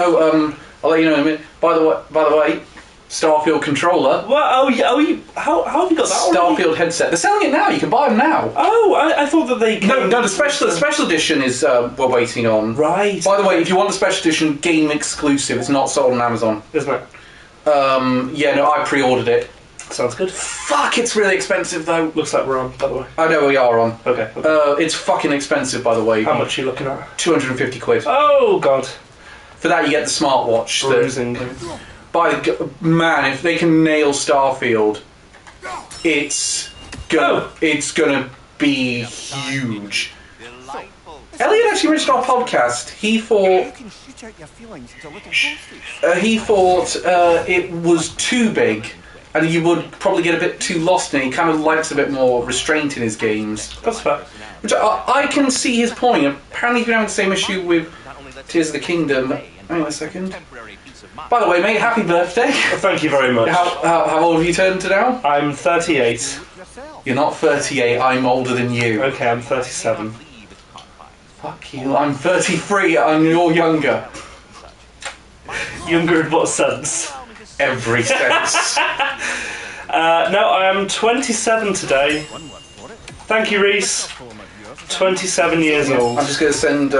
Oh, I'll let you know in a minute. By the way, Starfield controller. What? Oh, yeah. How have you got that already? Starfield headset. They're selling it now. You can buy them now. Oh, I thought that they... No, the special edition is we're waiting on. Right. By the way, if you want the special edition, game exclusive. It's not sold on Amazon. Isn't it? Yeah, no, I pre-ordered it. Sounds good. Fuck, it's really expensive though. Looks like we're on, by the way. I know we are on. Okay. It's fucking expensive, by the way. How much are you looking at? 250 quid. Oh, God. For that, you get the smartwatch. Bruising. Man, if they can nail Starfield, it's gonna be huge. Elliot actually mentioned our podcast. He thought it was too big, and you would probably get a bit too lost in it. He kind of likes a bit more restraint in his games. That's fair. Which I can see his point. Apparently, he's been having the same issue with Tears of the Kingdom. Hang on a second. By the way, mate, happy birthday. Thank you very much. How old have you turned to now? I'm 38. You're not 38, I'm older than you. Okay, I'm 37. Fuck you, I'm 33 and you're younger. Younger in what sense? Every sense. No, I am 27 today. Thank you, Reese. 27 years old. I'm just going to send...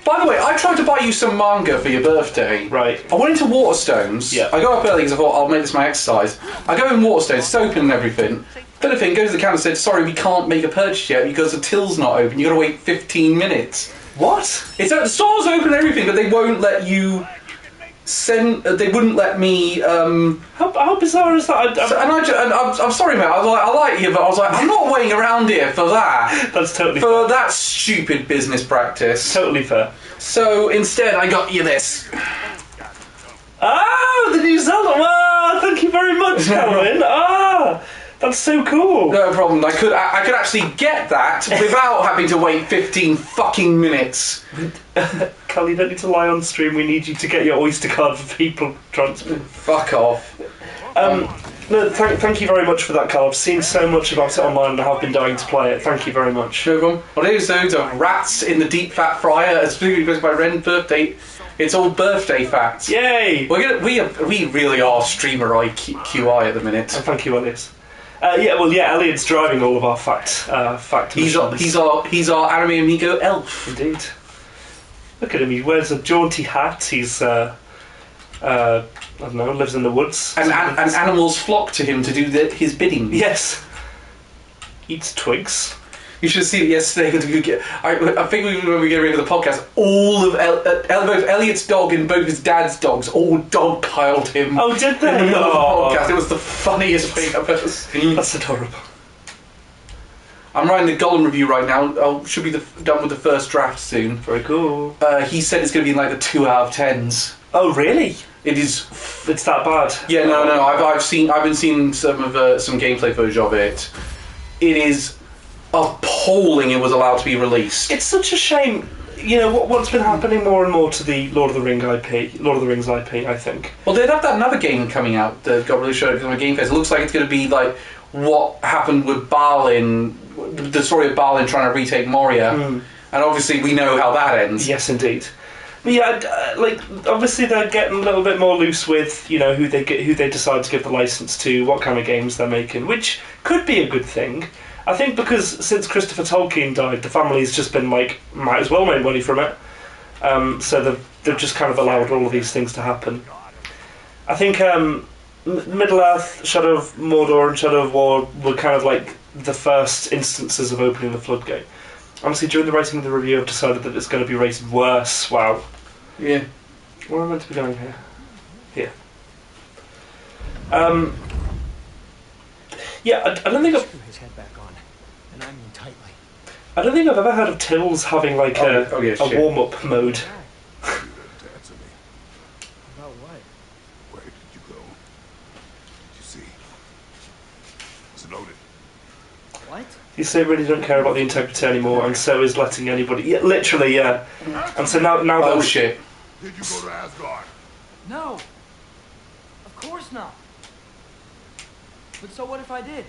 By the way, I tried to buy you some manga for your birthday. Right. I went into Waterstones. Yeah. I got up early because I thought I'll make this my exercise. I go in Waterstones, it's open and everything. Philippine goes to the counter and said, sorry, we can't make a purchase yet because the till's not open. You've got to wait 15 minutes. What? The store's open and everything, but they won't let you... they wouldn't let me. How bizarre is that? I'm sorry, mate. I like you, but I was like, I'm not waiting around here for that. That's totally for fair. That stupid business practice. Totally fair. So instead, I got you this. Oh, the new Zelda! Ah, thank you very much, Calvin. That's so cool. No problem. I could actually get that without having to wait 15 fucking minutes. Cal, you don't need to lie on stream. We need you to get your Oyster card for people transport. Fuck off. No, thank you very much for that, Cal. I've seen so much about it online and I have been dying to play it. Thank you very much. No problem. Well, there's loads of rats in the deep fat fryer, specifically because my Ren's birthday. It's all birthday facts. Yay! We really are streamer IQI at the minute. Thank you, Elliot. Elliot's driving all of our fact. He's our anime amigo elf. Indeed. Look at him. He wears a jaunty hat. He's I don't know, lives in the woods. And animals flock to him to do his bidding. Yes. Eats twigs. You should have seen it yesterday. I think when we get ready for the podcast, all of both Elliot's dog and both his dad's dogs all dog-piled him. Oh, did they? In the middle of the podcast. It was the funniest thing I've ever seen. That's adorable. I'm writing the Gollum review right now. Should be done with the first draft soon. Very cool. He said it's going to be in like the 2 out of 10s. Oh, really? It is. It's that bad? Yeah, no. I've been seeing some gameplay footage of it. It is appalling. It was allowed to be released. It's such a shame. You know what's been happening more and more to the Lord of the Rings IP. I think. Well, they'd have another game coming out that got released on a Game Fest. It looks like it's going to be like what happened with Balin, the story of Balin trying to retake Moria, and obviously we know how that ends. Yes, indeed. But yeah, obviously they're getting a little bit more loose with who they decide to give the license to, what kind of games they're making, which could be a good thing. I think because since Christopher Tolkien died, the family's just been like, might as well make money from it. So they've just kind of allowed all of these things to happen. I think Middle-earth, Shadow of Mordor and Shadow of War were kind of like the first instances of opening the floodgate. Honestly, during the writing of the review, I've decided that it's going to be rated worse. Wow. Yeah. Where am I meant to be going here? Here. Yeah, I don't think I've ever heard of Tills having like a warm-up mode. Answer me. About what? Where did you go? Did you see? It's loaded. What? You say really don't care about the integrity anymore, and so is letting anybody. Yeah, literally, yeah. And so now. Oh shit! Did you go to Asgard? No. Of course not. But so what if I did?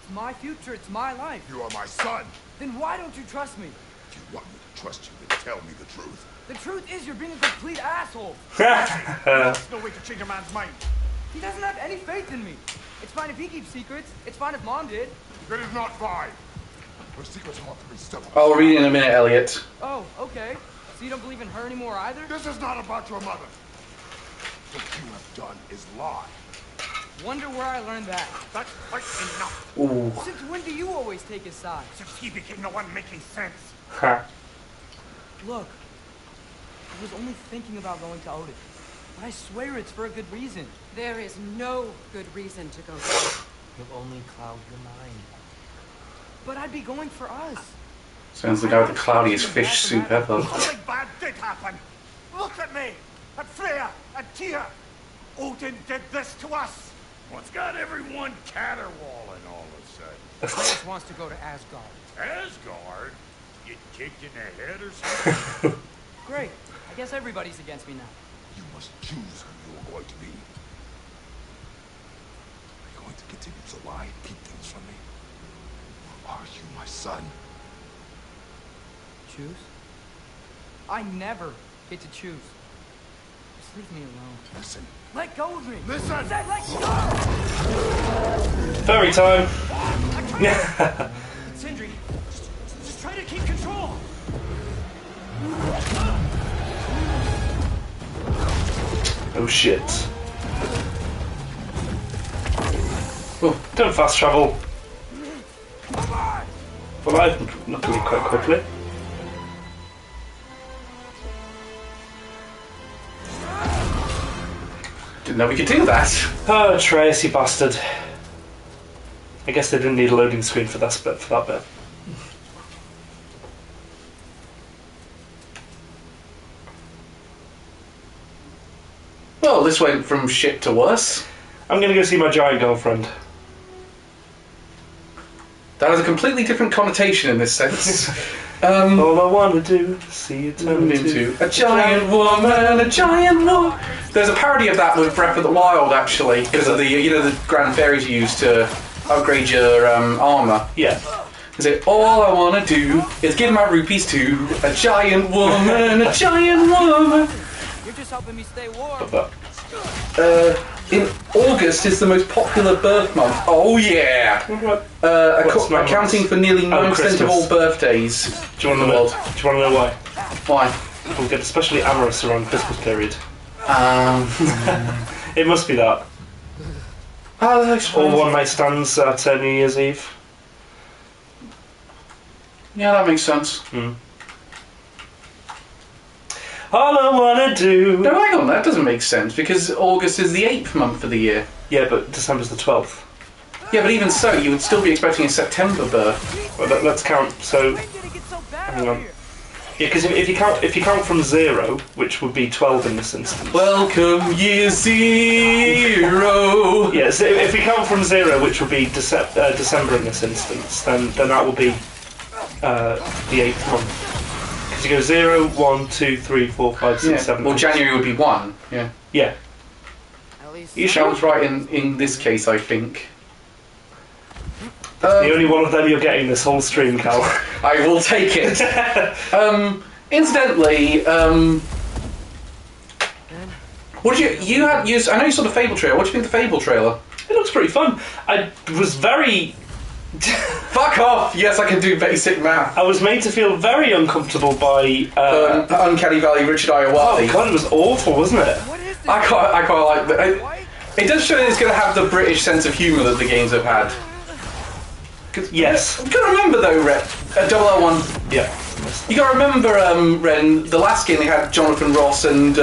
It's my future. It's my life. You are my son. Then why don't you trust me? If you want me to trust you, then tell me the truth. The truth is, you're being a complete asshole. There's no way to change a man's mind. He doesn't have any faith in me. It's fine if he keeps secrets. It's fine if Mom did. That is not fine. Her secrets ought to be stubborn. I'll read it in a minute, Elliot. Oh, okay. So you don't believe in her anymore either? This is not about your mother. What you have done is lie. Wonder where I learned that. That's quite enough. Ooh. Since when do you always take his side? Since he became the one making sense. Look, I was only thinking about going to Odin. But I swear it's for a good reason. There is no good reason to go there. You'll only cloud your mind. But I'd be going for us. Sounds like the guy with the cloudiest fish soup ever. Something bad did happen. Look at me, at Freya, at Tyr. Odin did this to us. What's got everyone caterwauling all of a sudden? Kratos wants to go to Asgard. Asgard? Get kicked in the head or something? Great. I guess everybody's against me now. You must choose who you are going to be. Are you going to continue to lie and keep things from me? Or are you my son? Choose? I never get to choose. Just leave me alone. Listen. Let go of me. Listen. I said let go! Fairy time. Sindri, just try to keep control. Oh shit. Oh, don't fast travel. Well, I've looked at it quite quickly. Didn't know we could do that. Oh, Trace, you bastard. I guess they didn't need a loading screen for that bit. Well, this went from shit to worse. I'm gonna go see my giant girlfriend. That has a completely different connotation in this sense. All I want to do is see you turn into a giant woman, a giant woman. There's a parody of that with Breath of the Wild, actually, because of the the grand fairies you use to upgrade your armor. Yeah. Is it all I want to do is give my rupees to a giant woman, a giant woman. You're just helping me stay warm. In August is the most popular birth month. Oh yeah. Accounting for nearly 9% of all birthdays Do you in want the to know? world. Do you want to know why? Why? People get especially amorous around Christmas period. It must be that. Or one night stands at New Year's Eve. Yeah, that makes sense. All I wanna do. No, hang on, that doesn't make sense because August is the 8th month of the year. Yeah, but December's the 12th. Yeah, but even so, you would still be expecting a September birth. Well, let's count. So, When did it get so bad hang out on. here? Yeah, because if you count from 0, which would be 12 in this instance. Welcome year 0. Yeah, so if we count from 0, which would be December in this instance, then that would be the 8th month. Because you go 0, 1, 2, 3, 4, 5, 6, 7. Well, January would be 1. Yeah. Yeah. At least You sounds right in this case, I think. The only one of them you're getting this whole stream, Cal. I will take it. Incidentally, what did you had? I know you saw the Fable trailer. What do you think of the Fable trailer? It looks pretty fun. I was very... Fuck off! Yes, I can do basic math. I was made to feel very uncomfortable by... Uncanny Valley, Richard Ayoade. Oh god, it was awful, wasn't it? What is this? I quite like that. White? It does show that it's going to have the British sense of humour that the games have had. Yes. You got to remember though, Ren, 001. Yeah. You got to remember, Ren, the last game they had Jonathan Ross and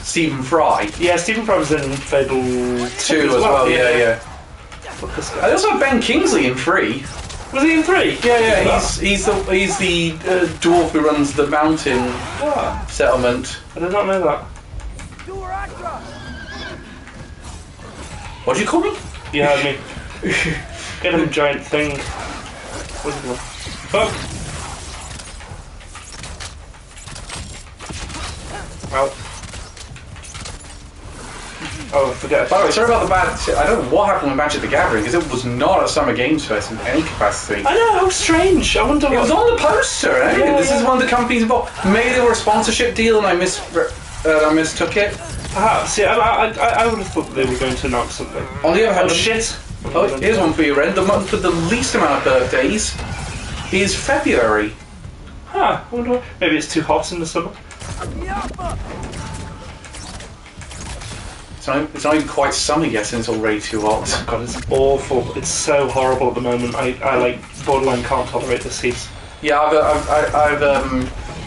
Stephen Fry. Yeah, Stephen Fry was in Fable 2 as well. Yeah. Fuck this I guy. also have Ben Kingsley in 3. Was he in 3? Yeah. He's the dwarf who runs the mountain settlement. I did not know that. Do her Actra. What do you call me? You heard me. Get him a giant thing. What's it called? Fuck! Well. Oh, I forget. By the way, sorry about the bad... I don't know what happened with Magic the Gathering, because it was not at Summer Games Fest in any capacity. I know, how strange. I wonder what... It was on the poster, eh? Yeah, This is one of the companies involved. Maybe they were a sponsorship deal and I mistook it. Perhaps, yeah, I would have thought they were going to announce something. On the other hand... Oh, shit. Oh, here's one for you, Ren. The month with the least amount of birthdays is February. Huh, I wonder... Maybe it's too hot in the summer. It's not even quite summer yet and it's already too hot. Oh, God, it's awful. It's so horrible at the moment. I like, borderline can't tolerate this heat. Yeah, I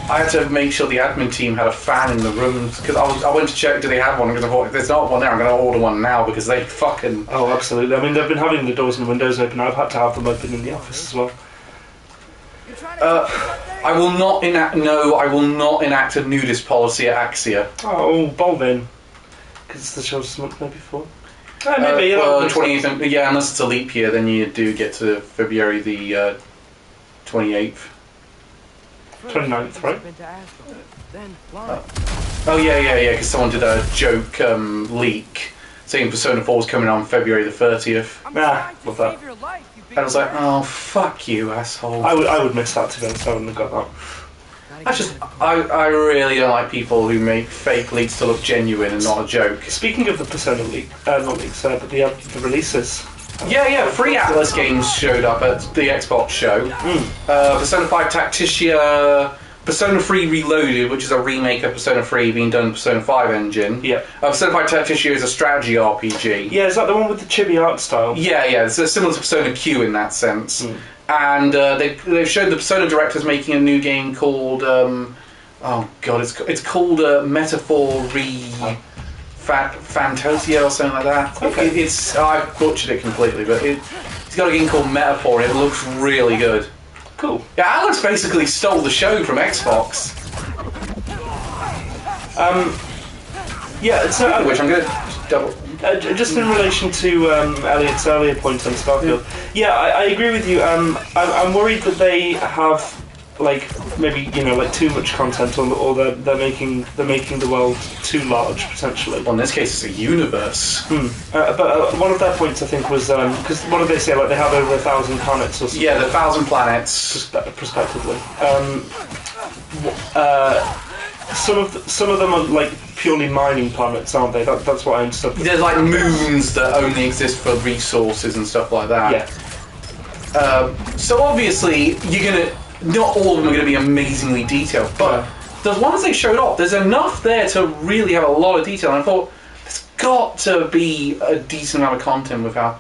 had to make sure the admin team had a fan in the rooms because I went to check do they have one because I thought if there's not one there I'm going to order one now because they fucking... Oh, absolutely. I mean, they've been having the doors and windows open. I've had to have them open in the office as well. I will not enact a nudist policy at Axia. Oh, Bolvin. Because it's the shortest month maybe before. Maybe, well, 28th, yeah, unless it's a leap year, then you do get to February the 28th. 29th, right? Oh yeah, because someone did a joke leak saying Persona 4 was coming on February the 30th. Love that. And I was like, oh, fuck you, asshole. I would miss that to be honest. I wouldn't have got that. I really don't like people who make fake leaks to look genuine and not a joke. Speaking of the Persona leak, not leaks, but the releases. Yeah, Free Atlas games showed up at the Xbox show. Persona 5 Tacticia, Persona 3 Reloaded, which is a remake of Persona 3 being done in Persona 5 engine. Yeah. Persona 5 Tacticia is a strategy RPG. Yeah, is that the one with the chibi art style? Yeah, it's similar to Persona Q in that sense. And they've shown the Persona directors making a new game called oh god, it's called Metaphor Fantasia or something like that. Okay. I butchered it completely, but it's got a game called Metaphor and it looks really good. Cool. Yeah, Alex basically stole the show from Xbox. Yeah, so which I'm going to double. Just in relation to Elliot's earlier point on Starfield, yeah, I agree with you. I'm worried that they have like maybe like too much content, or they're making the world too large potentially. Well, in this case, it's a universe. But one of their points I think was because what did they say? Like they have over 1,000 planets or something. Yeah, the 1,000 planets. Prospectively. Some of them are like purely mining planets, aren't they? That's what I understood. There's like moons that only exist for resources and stuff like that. Yeah. So obviously, not all of them are going to be amazingly detailed, but the ones they showed off, there's enough there to really have a lot of detail. And I thought there's got to be a decent amount of content with how.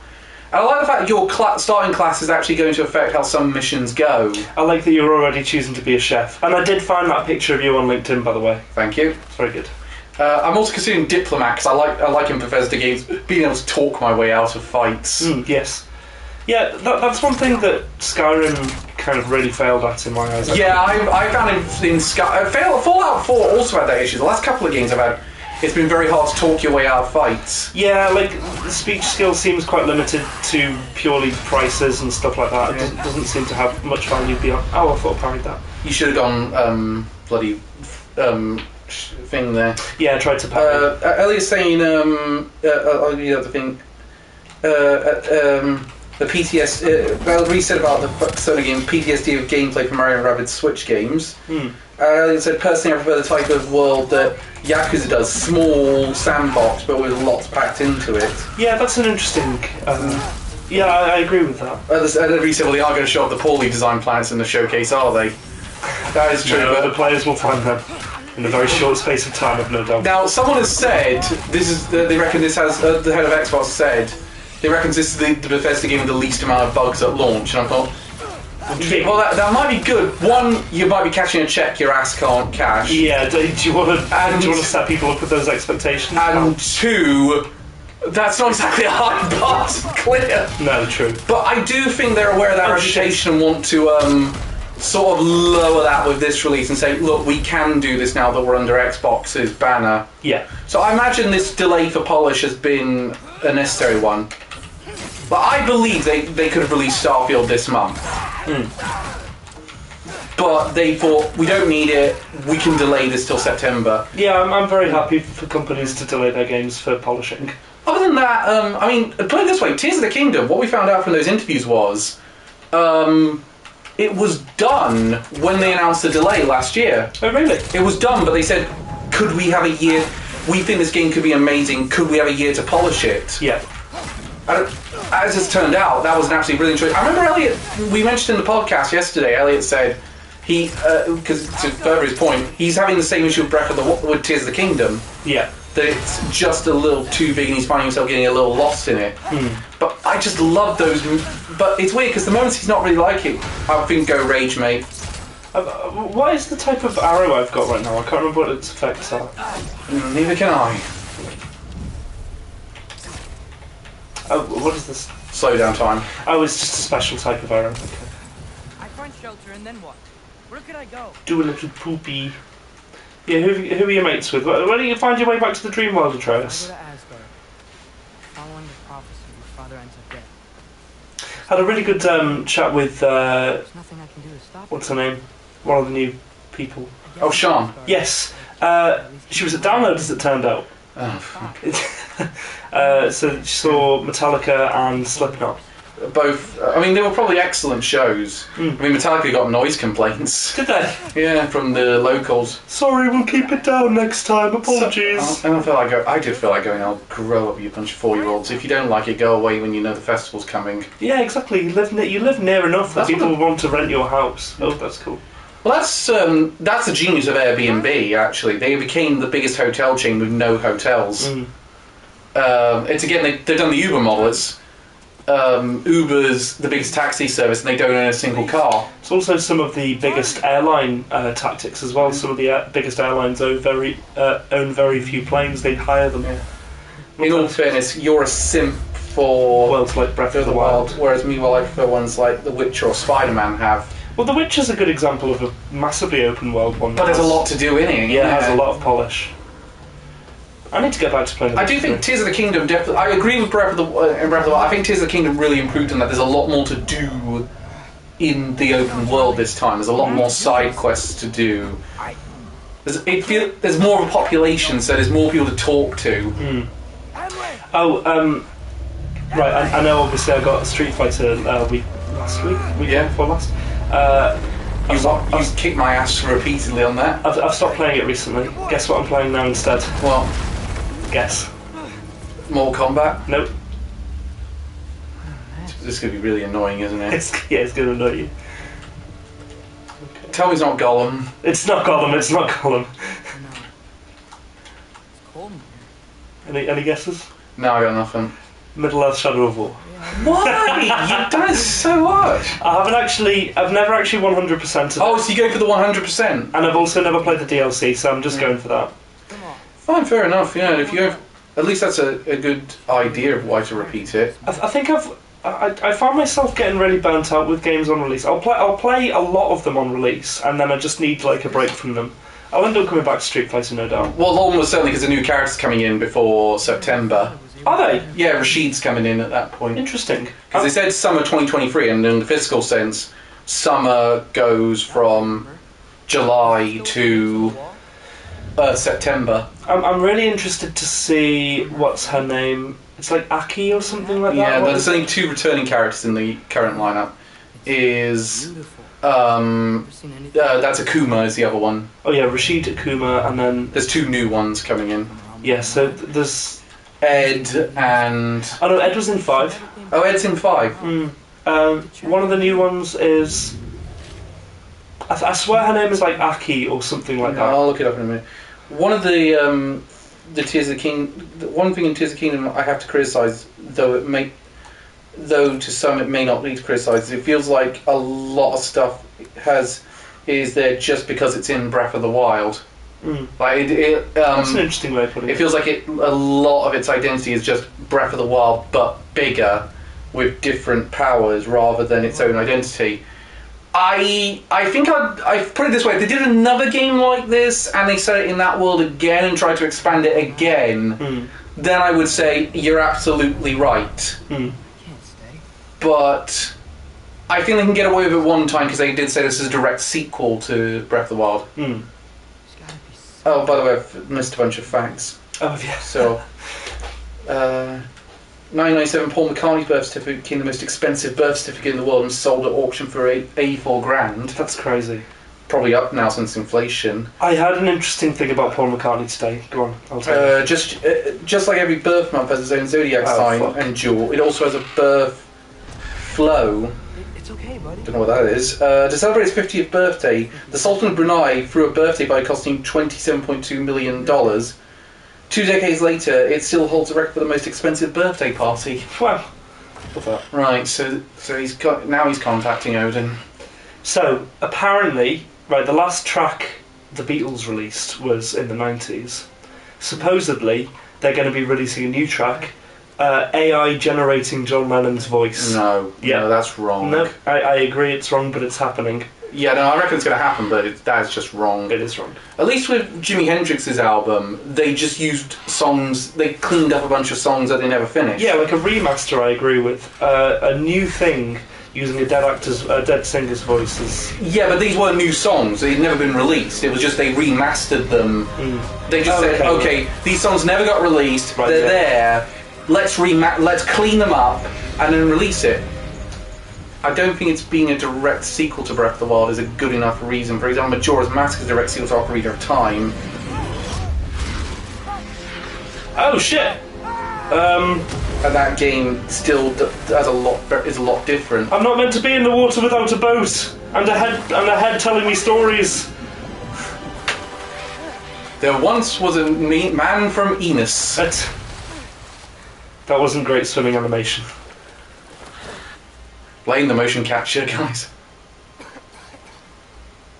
And I like the fact that your starting class is actually going to affect how some missions go. I like that you're already choosing to be a chef. And I did find that picture of you on LinkedIn, by the way. Thank you. It's very good. I'm also considering Diplomat, because I like in Bethesda games being able to talk my way out of fights. Yes. Yeah, that's one thing that Skyrim kind of really failed at in my eyes. Yeah, I found in Fallout 4 also had that issue. The last couple of games I've had, it's been very hard to talk your way out of fights. Yeah, like the speech skill seems quite limited to purely prices and stuff like that. Yeah. It doesn't seem to have much value beyond. Oh, I thought I parried that. You should have gone bloody thing there. Yeah, I tried to parry. Elliott's saying I'll give you the other thing. The PTSD. Valerie said about the Persona game PTSD of gameplay from Mario and Rabbids Switch games. Elliot said, personally, I prefer the type of world that Yakuza does, small sandbox, but with lots packed into it. Yeah, that's an interesting. Yeah, I agree with that. And then he said, well, they are going to show up the poorly designed planets in the showcase, are they? That is true. No, but the players will find them in a very short space of time, I've no doubt. Now, someone has said this is. They reckon this has. The head of Xbox said they reckon this is the Bethesda game with the least amount of bugs at launch, and I thought. Well, that might be good. One, you might be cashing a check your ass can't cash. Yeah, do you want to set people up with those expectations? And two, that's not exactly a hard bar to clear. No, true. But I do think they're aware of that reputation and want to sort of lower that with this release and say, look, we can do this now that we're under Xbox's banner. Yeah. So I imagine this delay for polish has been a necessary one. But I believe they could have released Starfield this month. But but they thought, we don't need it, we can delay this till September. Yeah, I'm very happy for companies to delay their games for polishing. Other than that, I mean, put it this way, Tears of the Kingdom, what we found out from those interviews was, it was done when they announced the delay last year. Oh, really? It was done, but they said, could we have a year? We think this game could be amazing. Could we have a year to polish it? Yeah. As it's turned out, that was an absolutely brilliant choice. I remember Elliot, we mentioned in the podcast yesterday, Elliot said, because to further his point, he's having the same issue with Tears of the Kingdom. Yeah. That it's just a little too big and he's finding himself getting a little lost in it. But I just love those. But it's weird because the moments he's not really like it, I think go rage, mate. What is the type of arrow I've got right now? I can't remember what its effects are. Neither can I. Oh, what is this? Slow down time. Oh, it's just a special type of arrow. Okay. I find shelter and then what? Where could I go? Do a little poopy. Yeah, who are your mates with? Why don't you find your way back to the Dreamworld, Atreus? I go to Asgard. Following the prophecy, your father ends up dead. Had a really good chat with There's nothing I can do to stop what's her name? One of the new people. Oh, Sean. Yes. She was at Download, as it turned out. Oh, fuck. So she saw Metallica and Slipknot. Both, I mean, they were probably excellent shows. I mean, Metallica got noise complaints. Did they? Yeah, from the locals. Sorry, we'll keep it down next time. Apologies. I did feel like going, I'll grow up, you bunch of 4-year-olds. If you don't like it, go away when you know the festival's coming. Yeah, exactly. You live near enough that people want to rent your house. Oh, that's cool. Well, that's the genius of Airbnb, actually. They became the biggest hotel chain with no hotels. It's again, they've done the Uber model. It's Uber's the biggest taxi service and they don't own a single car. It's also some of the biggest airline tactics as well. Some of the biggest airlines own very few planes. They hire them. Yeah. In all fairness, you're a simp for worlds like Breath of the Wild, whereas meanwhile I prefer ones like The Witcher or Spider-Man have. Well, The Witcher's a good example of a massively open world one. But there's a lot to do in it. Yeah, it has a lot of polish. I need to get back to playing. I do think Tears of the Kingdom definitely. I agree with Breath of the Wild. I think Tears of the Kingdom really improved in that. There's a lot more to do in the open world this time. There's a lot more side quests to do. There's more of a population, so there's more people to talk to. Oh, right. I know. Obviously, I got Street Fighter last week before last. You've kicked my ass repeatedly on that. I've stopped playing it recently. Guess what I'm playing now instead? Well, guess. Mortal Kombat. Nope. This is going to be really annoying, isn't it? It's going to annoy you. Okay. Tell me it's not Gollum. It's not Gollum. It's not Gollum. No. It's cold in here. Any guesses? No, I got nothing. Middle-earth Shadow of War. Why? You've done it so much. I've never actually 100%ed it. Oh, so you go for the 100%? And I've also never played the DLC, so I'm just going for that. Come on. Fine, fair enough. Yeah, if you have, at least that's a good idea of why to repeat it. I think I find myself getting really burnt out with games on release. I'll play a lot of them on release, and then I just need like a break from them. I'll end up coming back to Street Fighter, no doubt. Well, almost certainly because the new character's coming in before September. Are they? Yeah, Rashid's coming in at that point. Interesting. Because they said summer 2023, and in the physical sense, summer goes from July to September. I'm really interested to see what's her name. It's like Aki or something like that. Yeah, there's only 2 returning characters in the current lineup. That's Akuma is the other one. Oh yeah, Rashid, Akuma, and then there's 2 new ones coming in. Yeah, so there's Ed and... Oh no, Ed was in 5. Oh, Ed's in 5. One of the new ones is... I swear her name is like Aki or something like that. I'll look it up in a minute. One of the Tears of the Kingdom... One thing in Tears of the Kingdom I have to criticise, though to some it may not need to criticise, it feels like a lot of stuff is there just because it's in Breath of the Wild. Like that's an interesting way of putting it. It feels like a lot of its identity is just Breath of the Wild, but bigger, with different powers rather than its own identity. I think I'd put it this way: if they did another game like this and they set it in that world again and tried to expand it again, then I would say you're absolutely right. I can't stay. But I think they can get away with it one time because they did say this is a direct sequel to Breath of the Wild. Oh, by the way, I've missed a bunch of facts. Oh, yeah. So, 1997, Paul McCartney's birth certificate became the most expensive birth certificate in the world and sold at auction for 84 grand. That's crazy. Probably up now since inflation. I heard an interesting thing about Paul McCartney today. Go on, I'll tell you. Just like every birth month has its own zodiac sign fuck. and jewel, it also has a birth flow. It's okay, buddy. Don't know what that is. To celebrate his 50th birthday, the Sultan of Brunei threw a birthday party costing $27.2 million. 2 decades later, it still holds the record for the most expensive birthday party. Wow. Right, so he's contacting Odin. So, apparently, right, the last track the Beatles released was in the 90s. Supposedly, they're going to be releasing a new track, AI generating John Lennon's voice. No, that's wrong. No, I agree it's wrong, but it's happening. Yeah, no, I reckon it's going to happen, but that is just wrong. It is wrong. At least with Jimi Hendrix's album, they just used songs, they cleaned up a bunch of songs that they never finished. Yeah, like a remaster, I agree with. A new thing using a dead singer's voices. Yeah, but these weren't new songs. They'd never been released. It was just they remastered them. They just said, okay, these songs never got released. Right, they're there. Let's clean them up and then release it. I don't think it's being a direct sequel to Breath of the Wild is a good enough reason. For example, Majora's Mask is a direct sequel to Ocarina of Time. Oh shit! And that game still is a lot different. I'm not meant to be in the water without a boat and a head telling me stories. There once was a man from Enos. That wasn't great swimming animation. Blame the motion capture guys.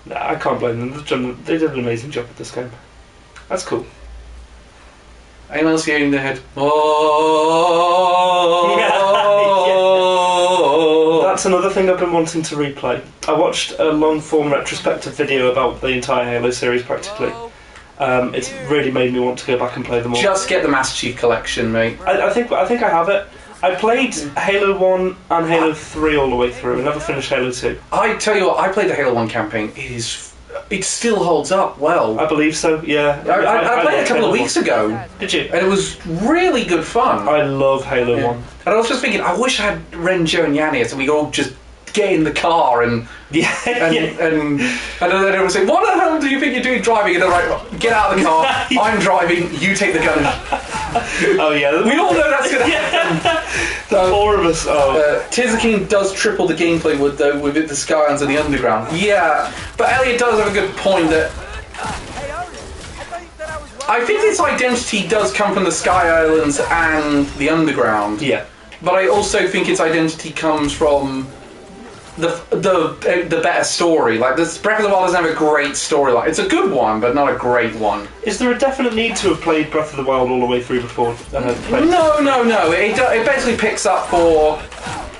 Nah, I can't blame them. They did an amazing job with this game. That's cool. Anyone else hearing their head? Oh. That's another thing I've been wanting to replay. I watched a long-form retrospective video about the entire Halo series, practically. It's really made me want to go back and play them all. Just get the Master Chief Collection, mate. I think I have it. I played Halo 1 and Halo 3 all the way through. I never finished Halo 2. I tell you what, I played the Halo 1 campaign. It still holds up well. I believe so, yeah. I played it a couple of weeks ago. Did you? And it was really good fun. I love Halo 1. And I was just thinking, I wish I had Ren, Joe and Yanni so we could all just get in the car and then everyone say, what the hell do you think you're doing driving? And they're like, get out of the car, I'm driving, you take the gun. Oh yeah. We all know that's going to happen. The four of us. Tears of the King does triple the gameplay with the Skylands and the Underground. Yeah, but Elliot does have a good point that I think its identity does come from the Sky Islands and the Underground. Yeah. But I also think its identity comes from the better story. Like, this Breath of the Wild doesn't have a great storyline. It's a good one, but not a great one. Is there a definite need to have played Breath of the Wild all the way through before? No. It basically picks up for.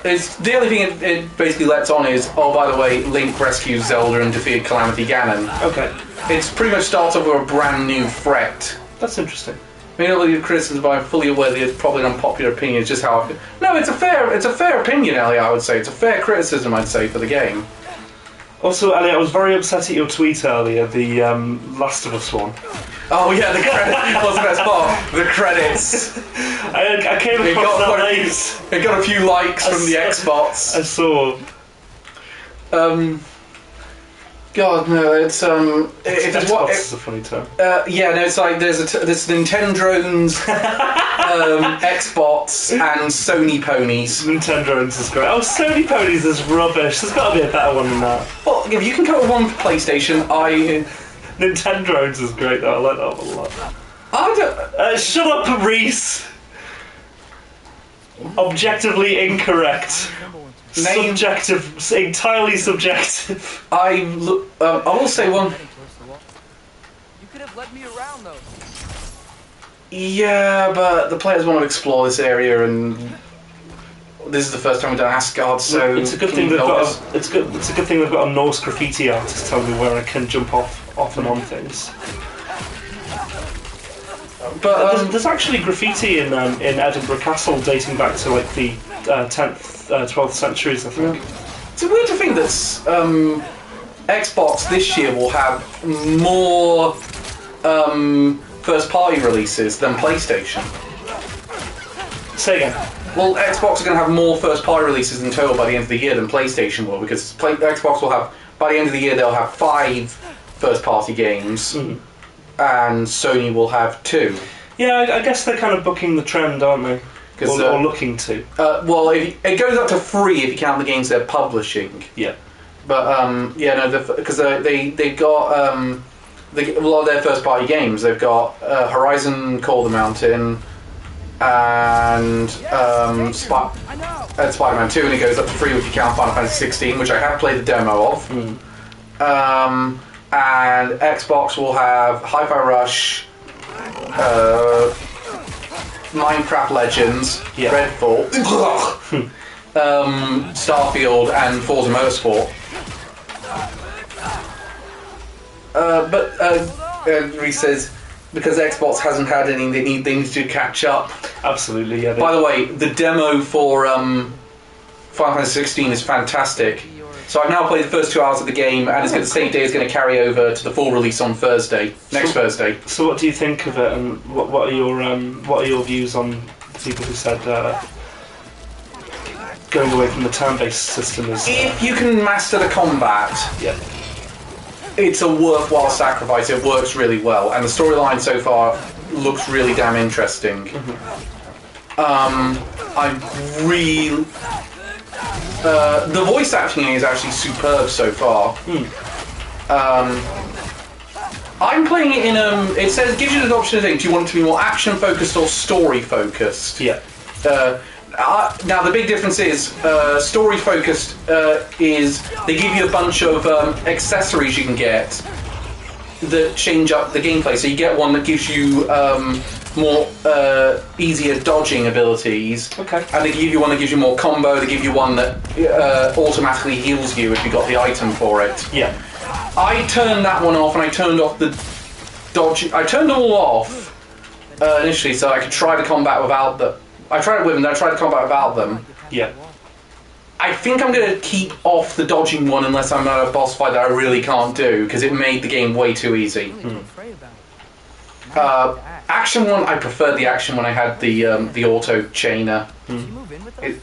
The only thing it basically lets on is, oh, by the way, Link rescues Zelda and defeated Calamity Ganon. Okay. It's pretty much starts off with a brand new threat. That's interesting. I mean, all the criticism, but I'm fully aware that it's probably an unpopular opinion. It's just how. No, it's a fair opinion, Elliot. I would say it's a fair criticism. I'd say for the game. Also, Elliot, I was very upset at your tweet earlier. The Last of Us one. Oh yeah, the credits. What's the best part? The credits. I came across that late. It got a few likes from the Xbox. I saw. God no, it's Xbox is a funny term. Yeah, no, it's like there's Nintendrones, Xbox, and Sony ponies. Nintendrones is great. Oh, Sony ponies is rubbish. There's got to be a better one than that. Well, if you can come up with one for PlayStation, Nintendrones is great though. I like that one a lot. I don't. Shut up, Reese. Objectively incorrect. Subjective, entirely subjective. I will say one. You could have led me around though. Yeah, but the players want to explore this area, and this is the first time we've done Asgard, so it's a good thing they've got. It's a good thing they've got a Norse graffiti artist telling me where I can jump off and on things. But there's actually graffiti in Edinburgh Castle dating back to like the 10th, 12th centuries, I think. It's weird to think that Xbox this year will have more first-party releases than PlayStation. Say again. Well, Xbox are going to have more first-party releases in total by the end of the year than PlayStation will, because Xbox will have, by the end of the year, they'll have 5 first-party games, and Sony will have 2. Yeah, I guess they're kind of booking the trend, aren't they? Or looking to. Well, it goes up to 3 if you count the games they're publishing. Yeah. But because they've got a lot of their first-party games. They've got Horizon Call the Mountain and Spider-Man 2, and it goes up to 3 if you count Final Fantasy 16, which I have played the demo of. And Xbox will have Hi-Fi Rush, Minecraft Legends, Redfall, Starfield, and Forza Motorsport. But Reese says, because Xbox hasn't had any, they need to catch up. Absolutely, yeah. By the way, the demo for Final Fantasy 16 is fantastic. So I've now played the first 2 hours of the game, and the same day is going to carry over to the full release on Thursday, next Thursday. So what do you think of it, and what are your views on people who said going away from the turn-based system is... If you can master the combat, it's a worthwhile sacrifice. It works really well, and the storyline so far looks really damn interesting. I'm really... the voice acting is actually superb so far. I'm playing it in it says, gives you the option of saying, do you want it to be more action focused or story focused? Yeah. Now the big difference is story focused is they give you a bunch of accessories you can get that change up the gameplay. So you get one that gives you more easier dodging abilities. Okay. And they give you one that gives you more combo. They give you one that automatically heals you if you got the item for it. Yeah. I turned that one off, and I turned off the dodge. I turned them all off initially, so I could try the combat without the. I tried it with them, then I tried the combat without them. Yeah. I think I'm going to keep off the dodging one unless I'm at a boss fight that I really can't do, because it made the game way too easy. Action one, I preferred the action when I had the auto chainer.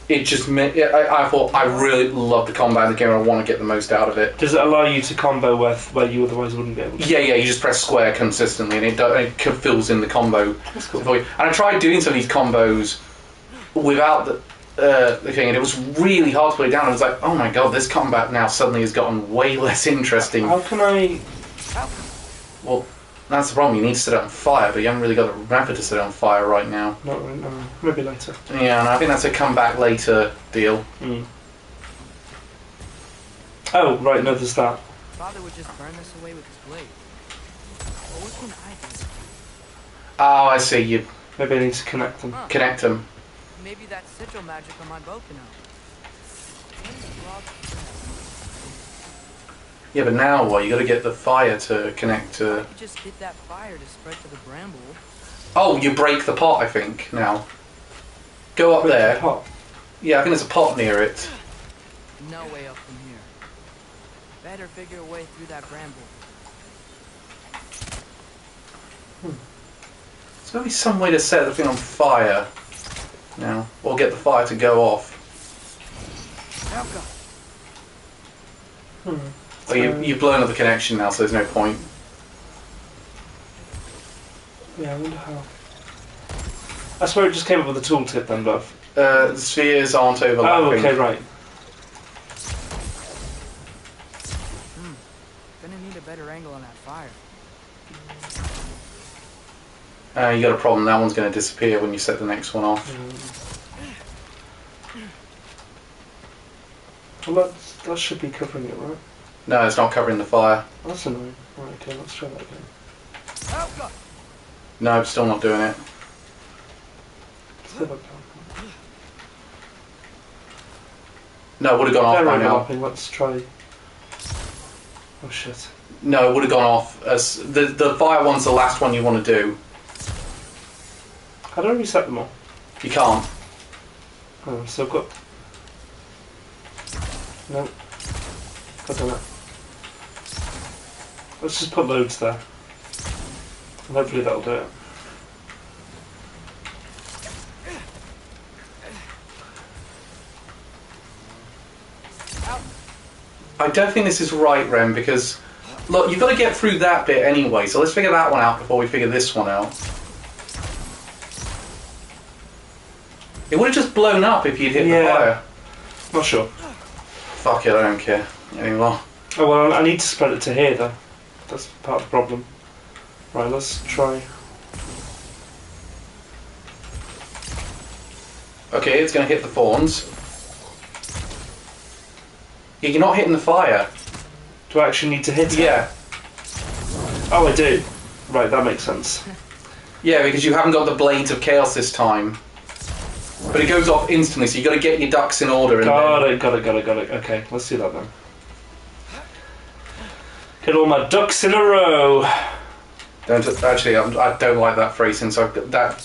It just made, I thought I really love the combat in the game and I want to get the most out of it. Does it allow you to combo where you otherwise wouldn't be able to? Yeah, you just press square consistently and it fills in the combo. That's cool. And I tried doing some of these combos without the thing, and it was really hard to play down. I was like, oh my god, this combat now suddenly has gotten way less interesting. How can I... Well, that's the problem. You need to set it on fire, but you haven't really got the ramper to set it on fire right now. Not right now. Maybe later. Yeah, and I think that's a come back later deal. Oh, right, no, there's that. Father would just burn this away with his blade. Well, what can I do? Oh, I see. You Maybe I need to connect them. connect them. Maybe that sigil magic on my bow can help. Yeah, but now what? You got to get the fire to connect to. I could just get that fire to spread to the bramble. Oh, you break the pot. I think now. Go up there. Pot. Yeah, I think there's a pot near it. No way up from here. Better figure a way through that bramble. There's got to be some way to set the thing on fire. Now, or get the fire to go off. Well, you've blown up the connection now, so there's no point. Yeah, I wonder how. I swear it just came up with a tooltip then, but... The spheres aren't overlapping. Oh, okay, right. Gonna need a better angle on that fire. You got a problem. That one's going to disappear when you set the next one off. Well, that should be covering it, right? No, it's not covering the fire. That's annoying. Right, okay, let's try that again. No, it's still not doing it. Still not down. No, it would have gone off They're by now. overlapping, let's try... Oh shit. No, it would have gone off. As the fire one's the last one you want to do. How do I reset them all? You can't. Oh, so I've got... No. God damn it. Let's just put loads there. And hopefully that'll do it. I don't think this is right, Ren, because look, you've got to get through that bit anyway. So let's figure that one out before we figure this one out. It would have just blown up if you'd hit the fire. Not sure. Fuck it, I don't care anymore. Oh well, I need to spread it to here though. That's part of the problem. Right, let's try. Okay, it's going to hit the thorns. You're not hitting the fire. Do I actually need to hit it? Yeah. Oh, I do. Right, that makes sense. Yeah, because you haven't got the blades of chaos this time. But it goes off instantly, so you've got to get your ducks in order. And Got it. Okay, let's do that then. Get all my ducks in a row. Actually, I don't like that phrase since I've got that.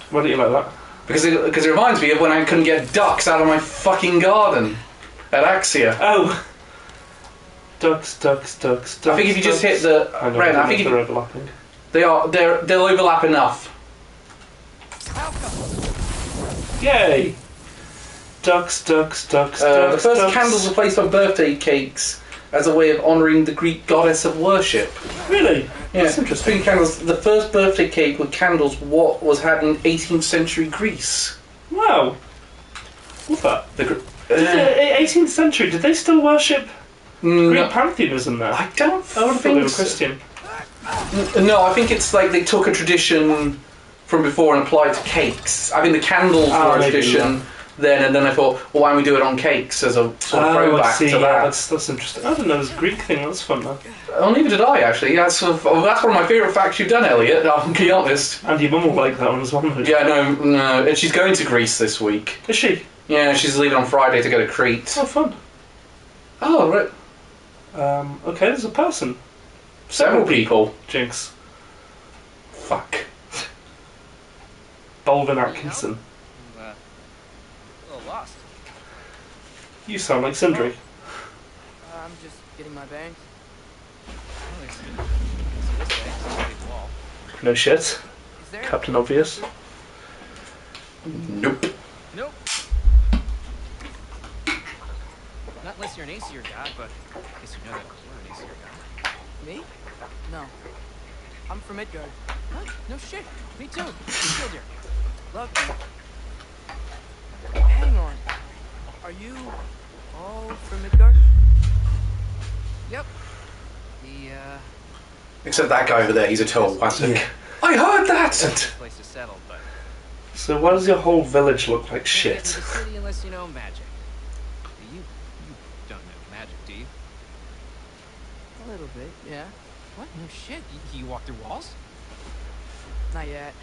Why don't you like that? Because it reminds me of when I couldn't get ducks out of my fucking garden at Axia. Oh! Ducks. I think if you just hit the... Ren, I think they're overlapping. They'll overlap enough. Yay! Ducks. The first candles were placed on birthday cakes as a way of honouring the Greek goddess of worship. Really? Yeah, That's interesting. Three candles. The first birthday cake with candles what was had in 18th century Greece. Wow. What's that? 18th century, did they still worship Greek pantheism there? I don't I would have thought they think were so. Christian. No, I think it's like they took a tradition from before and applied to cakes. I think the candles were a tradition then, and then I thought, well, why don't we do it on cakes as a sort of throwback to that? That's interesting. I didn't know it was a Greek thing. That's fun, though. Oh, neither did I, actually. That's one of my favourite facts you've done, Elliot, I'll be honest. And your mum will like that one as well. Yeah, no. And she's going to Greece this week. Is she? Yeah, she's leaving on Friday to go to Crete. Oh, fun. Oh, right. Okay, there's a person. Several people. Jinx. Fuck. Bolvin Atkinson. A little lost. You sound like Sindri. I'm just getting my bangs. Oh, I see this thing. It's a big wall. No shit. Is there? Captain Obvious. Nope. Nope. Not unless you're an Aesir god, but I guess you know that we're an Aesir god. Me? No. I'm from Midgard. Huh? No shit. Me too. Killed here. Lucky. Hang on. Are you all from Midgard? Yep. The Except that guy over there, he's a total wassock. Yeah. I heard that! place to settle, but So why does your whole village look like can't get shit? into the city unless you know magic. You don't know magic, do you? A little bit, yeah. What? No shit. You walk through walls? Not yet.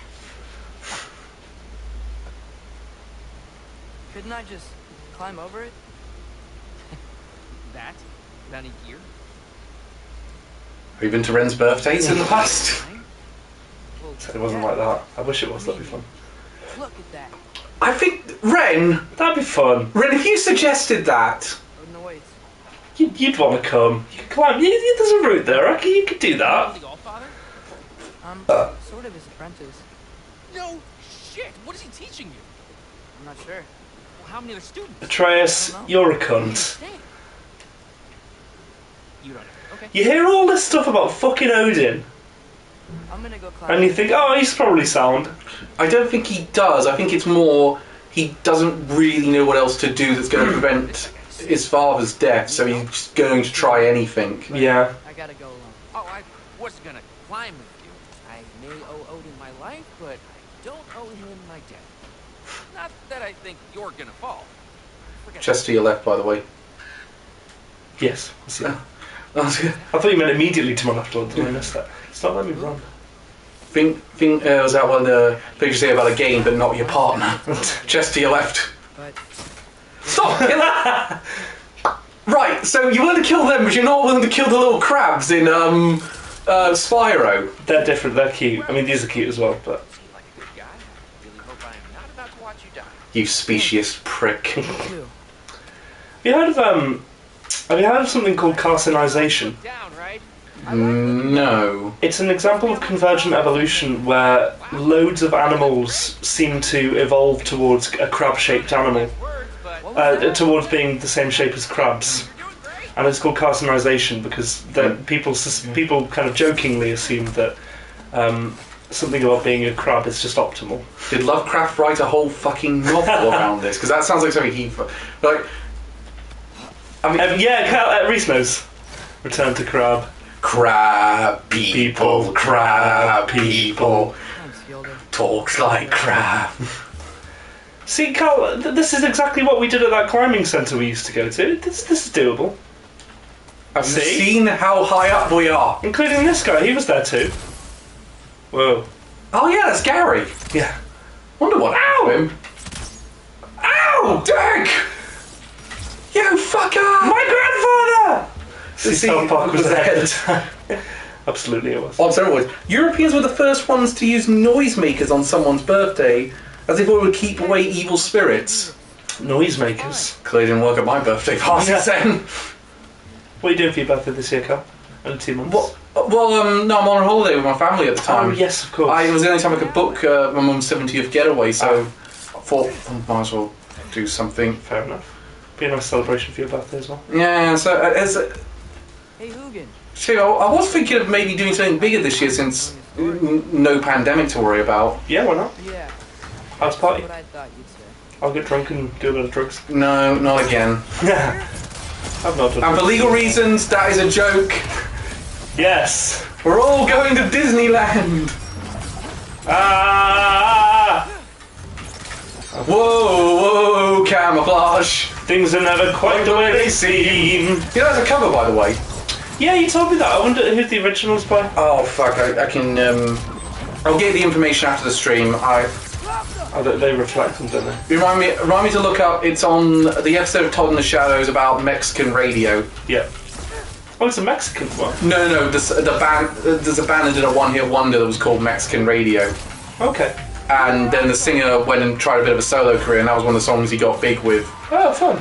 Couldn't I just climb over it? That? Without any gear? Have you been to Ren's birthdays in the past? Well, It wasn't like that. I wish it was. That'd be fun. Look at that. I think, Ren, That'd be fun. if you suggested that, Oh, no, wait. You'd want to come. You could climb. There's a route there. I reckon you could do that. The Allfather? I'm sort of his apprentice. No shit. What is he teaching you? I'm not sure. Well, how many other students? Atreus, you're a cunt. Dang. You don't know. Okay. You hear all this stuff about fucking Odin, I'm gonna go climb. and you think, oh, he's probably sound. I don't think he does. I think it's more he doesn't really know what else to do that's going to prevent his father's death, so he's just going to try anything. Yeah. I gotta go alone. Oh, I was gonna climb with you. I may owe Odin my life, but I don't owe him my death. Not that I think you're gonna fall. Forget Chest to your left, by the way. Yes. I see that. That's good. I thought you meant immediately to run afterwards, and I missed that. Stop letting me run. Think was that one the picture say about a game, but not your partner. Chest to your left. But Stop! Right, so you're willing to kill them, but you're not willing to kill the little crabs in Spyro. They're different. They're cute. I mean, these are cute as well, but You seem like a good guy. I really hope I am not about to watch you die. You specious prick. you too. Have you heard of something called carcinization? Down, right? No. It's an example of convergent evolution where loads of animals seem to evolve towards a crab-shaped animal, towards being the same shape as crabs. And it's called carcinization because people kind of jokingly assume that something about being a crab is just optimal. Did Lovecraft write a whole fucking novel around this? Because that sounds like something he... Like, I mean... Reese knows. Return to crab. Crab people, crab people. Talks like crab. See, Carl, this is exactly what we did at that climbing centre we used to go to. This is doable. I've seen how high up we are. Including this guy, he was there too. Whoa. Oh yeah, that's Gary. Yeah. Wonder what happened to him. Ow! Dick! You fucker! My grandfather! South Park was ahead of the time. Absolutely it was. On steroids. Europeans were the first ones to use noisemakers on someone's birthday, as if it would keep away evil spirits. Noisemakers? Clearly didn't work at my birthday party then. What are you doing for your birthday this year, Carl? Only 2 months? Well, no, I'm on holiday with my family at the time. Oh, yes, of course. It was the only time I could book my mum's 70th getaway, so I thought I might as well do something. Fair enough. Be a nice celebration for your birthday as well. Yeah, so Hey, Hugin. so I was thinking of maybe doing something bigger this year since no pandemic to worry about. Yeah, why not? Yeah, House party. what I thought you'd say. I'll get drunk and do a lot of drugs. No, not again. I've not done And for legal reasons, that is a joke. Yes. We're all going to Disneyland. Ah! Whoa, camouflage. Things are never quite the way they seem. You know, there's a cover, by the way. Yeah, you told me that. I wonder who the original's by. Oh, fuck, I can, I'll get the information after the stream. Oh, they reflect them, don't they? Remind me to look up, it's on the episode of Todd in the Shadows about Mexican radio. Yeah. Oh, it's a Mexican one. No, there's a band that did a one-hit wonder that was called Mexican Radio. Okay. And then the singer went and tried a bit of a solo career, and that was one of the songs he got big with. Oh, fun.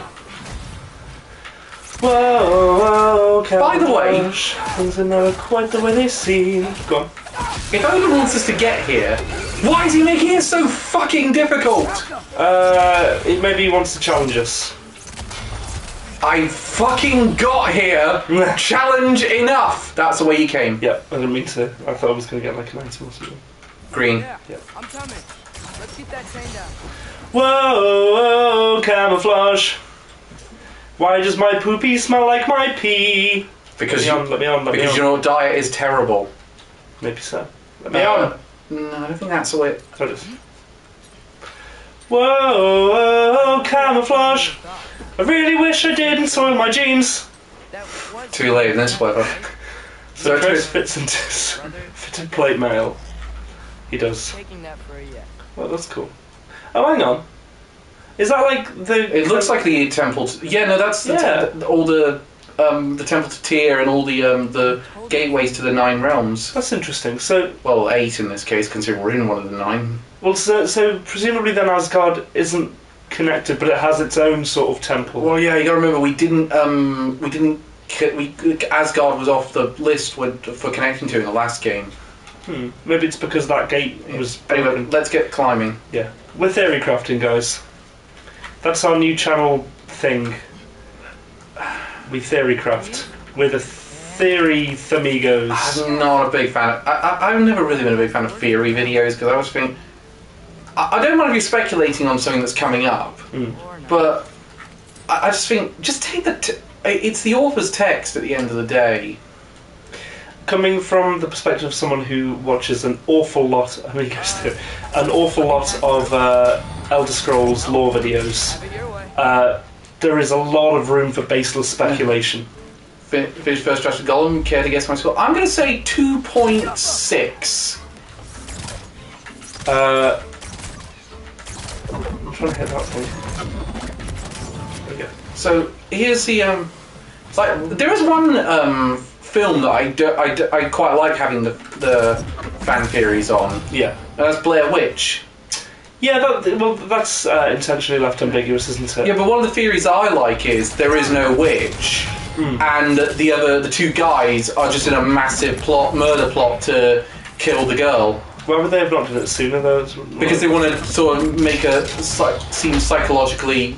Whoa, By the way, things are never quite the way they seem. Go on. if Odin wants us to get here, why is he making it so fucking difficult? Maybe he wants to challenge us. I fucking got here. Challenge enough. That's the way you came. Yeah, I didn't mean to. I thought I was going to get like an item or something. Green. Yeah, I'm coming. Let's keep that chain down. Whoa, camouflage. Why does my poopy smell like my pee? Because let me on. you know diet is terrible. Maybe so. Let me on. No, I don't think that's the way. So it is. Whoa, camouflage. I really wish I didn't soil my jeans. Too late in this weather. So Chris fits into fitted plate mail. He does. Taking that for a yeah. Well, that's cool. Oh, hang on. Is that like the? It looks like the temple. Yeah, no, that's all the temple to Tyr and all the gateways to the 9 realms. That's interesting. So, well, 8 in this case, considering we're in one of the 9. Well, so presumably then Asgard isn't connected, but it has its own sort of temple. Well, yeah, you got to remember Asgard was off the list for connecting to in the last game. Maybe it's because that gate was. Anyway, let's get climbing. Yeah, we're theory crafting, guys. That's our new channel thing. We theory craft. We're the theory thamigos. I'm not a big fan. I've never really been a big fan of theory videos because I always think I don't mind if you're speculating on something that's coming up, but I just think just take it's the author's text at the end of the day. Coming from the perspective of someone who watches an awful lot, an awful lot of Elder Scrolls lore videos, there is a lot of room for baseless speculation. Finish first draft of Gollum. Care to guess my score? I'm going to say 2.6. I'm trying to hit that thing. There we go. So here's the there is one film that I quite like having the fan theories on. Yeah. And that's Blair Witch. Yeah, that's intentionally left ambiguous, isn't it? Yeah, but one of the theories I like is there is no witch, and the two guys are just in a massive murder plot to kill the girl. Why would they have not done it sooner, though? Because they want to sort of make her seem psychologically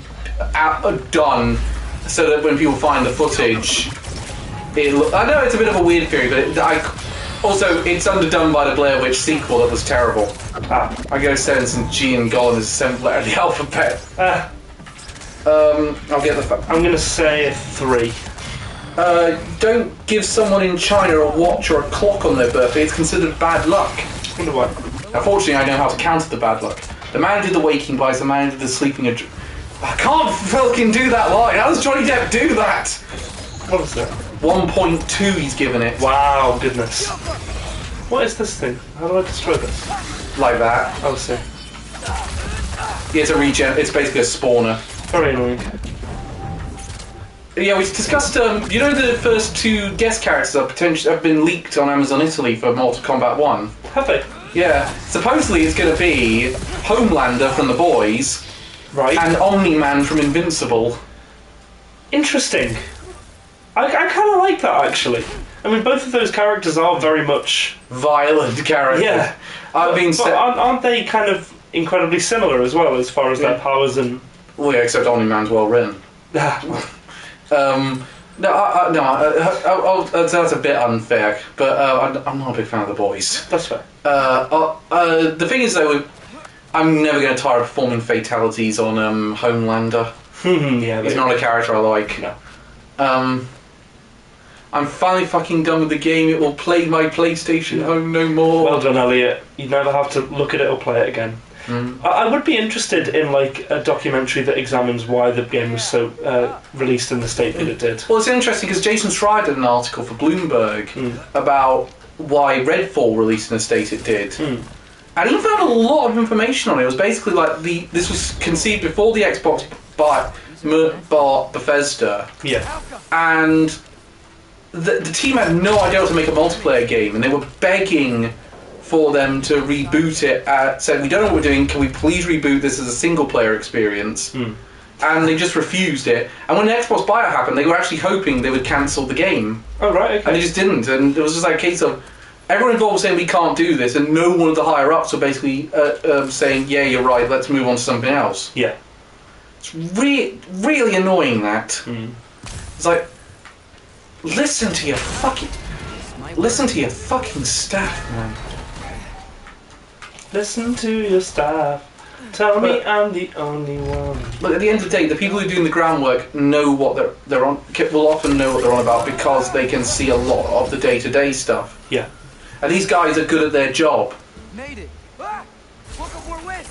done, so that when people find the footage, I know it's a bit of a weird theory, but also it's underdone by the Blair Witch sequel that was terrible. I go sentence G and Gollum is the seventh letter of the alphabet. I'll get the. I'm going to say 3. Don't give someone in China a watch or a clock on their birthday. It's considered bad luck. I wonder why. Unfortunately, I know how to counter the bad luck. The man who did the waking buys the man who did the sleeping. I can't fucking do that line. How does Johnny Depp do that? What is that? 1.2 he's given it. Wow, goodness. What is this thing? How do I destroy this? Like that. I'll see. Yeah, it's a regen. It's basically a spawner. Very annoying. Yeah, we discussed. You know, the first 2 guest characters have been leaked on Amazon Italy for Mortal Kombat 1. Have they? Yeah. Supposedly it's going to be Homelander from The Boys, Right. and Omni-Man from Invincible. Interesting. I kind of like that, actually. I mean, both of those characters are very much Violent characters. Yeah. But aren't they kind of incredibly similar as well, as far as their powers and... Well, yeah, except Omni-Man's well written. That's a bit unfair, but I'm not a big fan of The Boys. That's fair. The thing is, though, I'm never going to tire of performing fatalities on Homelander. Yeah, He's not a character I like. No. I'm finally fucking done with the game. It will play my PlayStation home no more. Well done, Elliot. You never have to look at it or play it again. I would be interested in like a documentary that examines why the game was so released in the state that it did. Well, it's interesting because Jason Schreier did an article for Bloomberg about why Redfall released in the state it did. And he found a lot of information on it. It was basically like this was conceived before the Xbox bought Bethesda. Yeah. And the team had no idea how to make a multiplayer game, and they were begging for them to reboot it. Said, we don't know what we're doing, can we please reboot this as a single player experience? And they just refused it. And when the Xbox buyout happened, they were actually hoping they would cancel the game. Oh, right, okay. And they just didn't. And it was just like a case of everyone involved was saying we can't do this, and no one of the higher ups were basically saying, yeah, you're right, let's move on to something else. Yeah. It's really annoying, that. It's like, listen to your fucking staff, man. Listen to your staff. Tell me I'm the only one. Look, at the end of the day, the people who are doing the groundwork know what they're on. Will often know what they're on about because they can see a lot of the day-to-day stuff. Yeah. And these guys are good at their job. Made it. Ah! Welcome for win.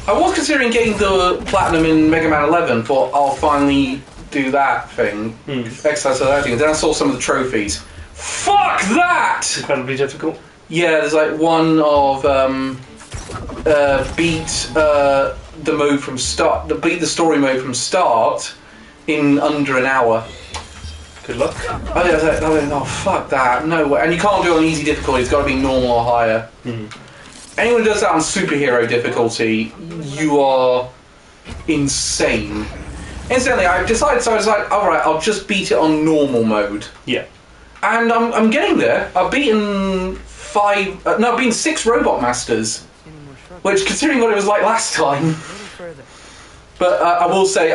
I was considering getting the platinum in Mega Man 11, thought I'll finally do that thing, exercise of that thing. Then I saw some of the trophies. Fuck that! Incredibly difficult. Yeah, there's like one of beat the story mode from start in under an hour. Good luck. Oh, fuck that! No way. And you can't do it on easy difficulty. It's got to be normal or higher. Anyone who does that on superhero difficulty, you are insane. Incidentally, I decided, so I was like, alright, I'll just beat it on normal mode. Yeah. And I'm getting there. I've beaten 6 Robot Masters. Which, considering what it was like last time... But I will say,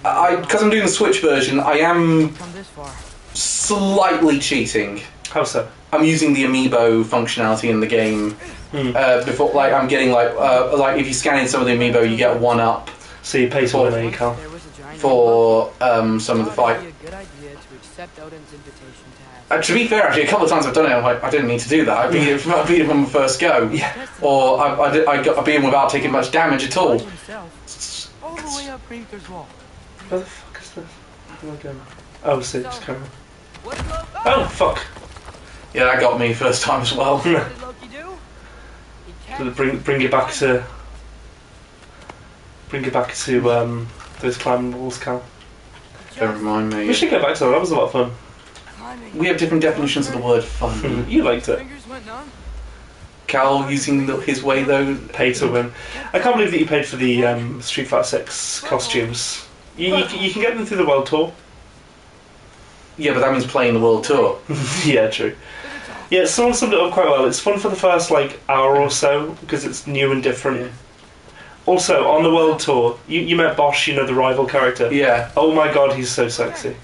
because I'm doing the Switch version, I am slightly cheating. How so? I'm using the amiibo functionality in the game. Before, like, I'm getting like if you scan in some of the amiibo, you get 1-up. So you pay for it, you can't. For some of the fight. To be fair, actually, a couple of times I've done it, I'm like, I didn't need to do that. I beat him on the first go. Yeah. Or I beat him without taking much damage at all. All the way up Reaper's Wall. Where the fuck is this? Where am I going? Oh, see, it's camera. Oh, fuck. Yeah, that got me first time as well. So bring you back to those climbing walls, Cal. Don't remind me. We should go back to that. That was a lot of fun. Climbing we have different definitions of the word fun. You liked it. Fingers went numb. Cal using his way though. Pay to win. I can't believe that you paid for the Street Fighter 6 costumes. You can get them through the world tour. Yeah, but that means playing the world tour. Yeah, true. Yeah, someone summed it up quite well. It's fun for the first like hour or so because it's new and different. Yeah. Also, on the world tour, you met Bosch, you know, the rival character. Yeah. Oh my god, he's so sexy.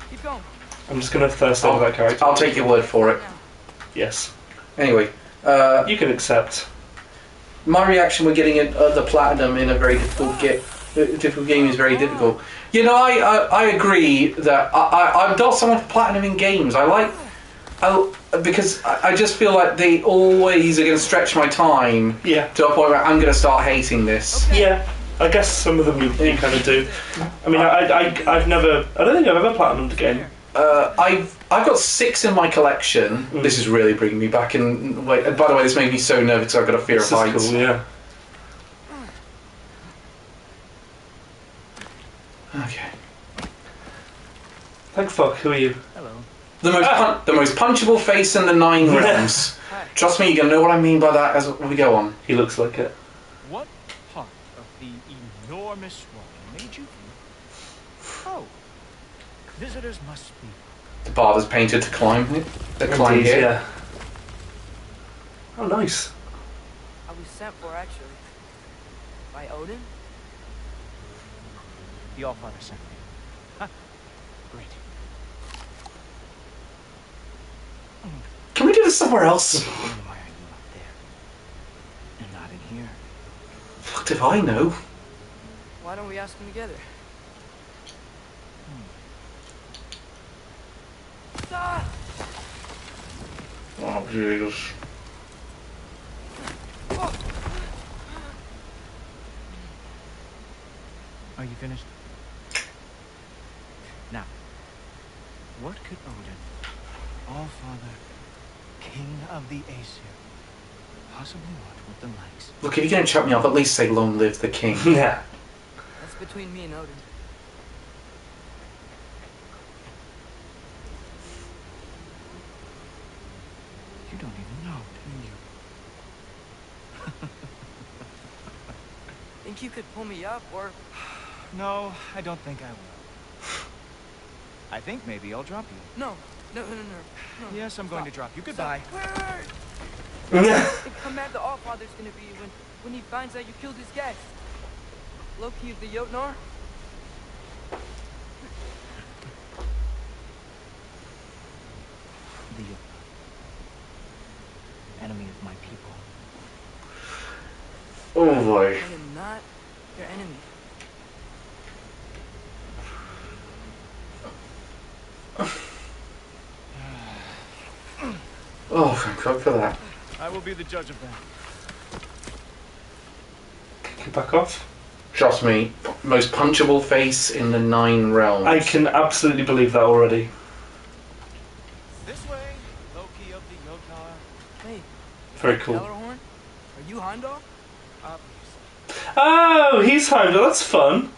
Keep going. I'm just gonna thirst over that character. I'll take your word for it. Yes. Anyway, You can accept. my reaction with getting the platinum in a very difficult game is very difficult. You know, I agree that I'm not someone for platinum in games. Because I just feel like they always are going to stretch my time Yeah. to a point where I'm going to start hating this. Yeah. I guess some of them you kind of do. I mean, I've never. I don't think I've ever platinumed a game. I've got 6 in my collection. This is really bringing me back. And wait, by the way, this made me so nervous. I've got a fear of This is heights. cool, yeah. Okay. Thank fuck, who are you? Hello. The most punchable face in the 9 realms. Trust me, you're gonna know what I mean by that as we go on. He looks like it. What part of the enormous wall made you think, oh, visitors must be... The path is painted to climb Indeed, here. yeah. Oh, nice. I was sent for, actually. By Odin? The Allfather sent me. Huh. Great. Can we do this somewhere else? Then why are you up there and not in here? Fuck if I know. Why don't we ask them together? Ah! Oh, Jesus. Are you finished? Now, what could Odin, Allfather, King of the Aesir, possibly want with the likes? Look, if you're going to chuck me off, at least say long live the king. Yeah. That's between me and Odin. You don't even know, do you? Think you could pull me up, or... No, I don't think I will. I think maybe I'll drop you. No. No. Yes, I'm going to drop you. Goodbye. Wait. How mad the Allfather's gonna be when he finds out you killed his guest. Loki of the Jotnar? The enemy of my people. Oh boy. I am not your enemy. Oh, thank God for that. I will be the judge of that. Back off. Trust me, most punchable face in the 9 realms. I can absolutely believe that already. This way, Loki of the Jotnar. Hey, Very cool. Ellerhorn? Are you Heimdall? Obviously. Oh, he's Heimdall. That's fun.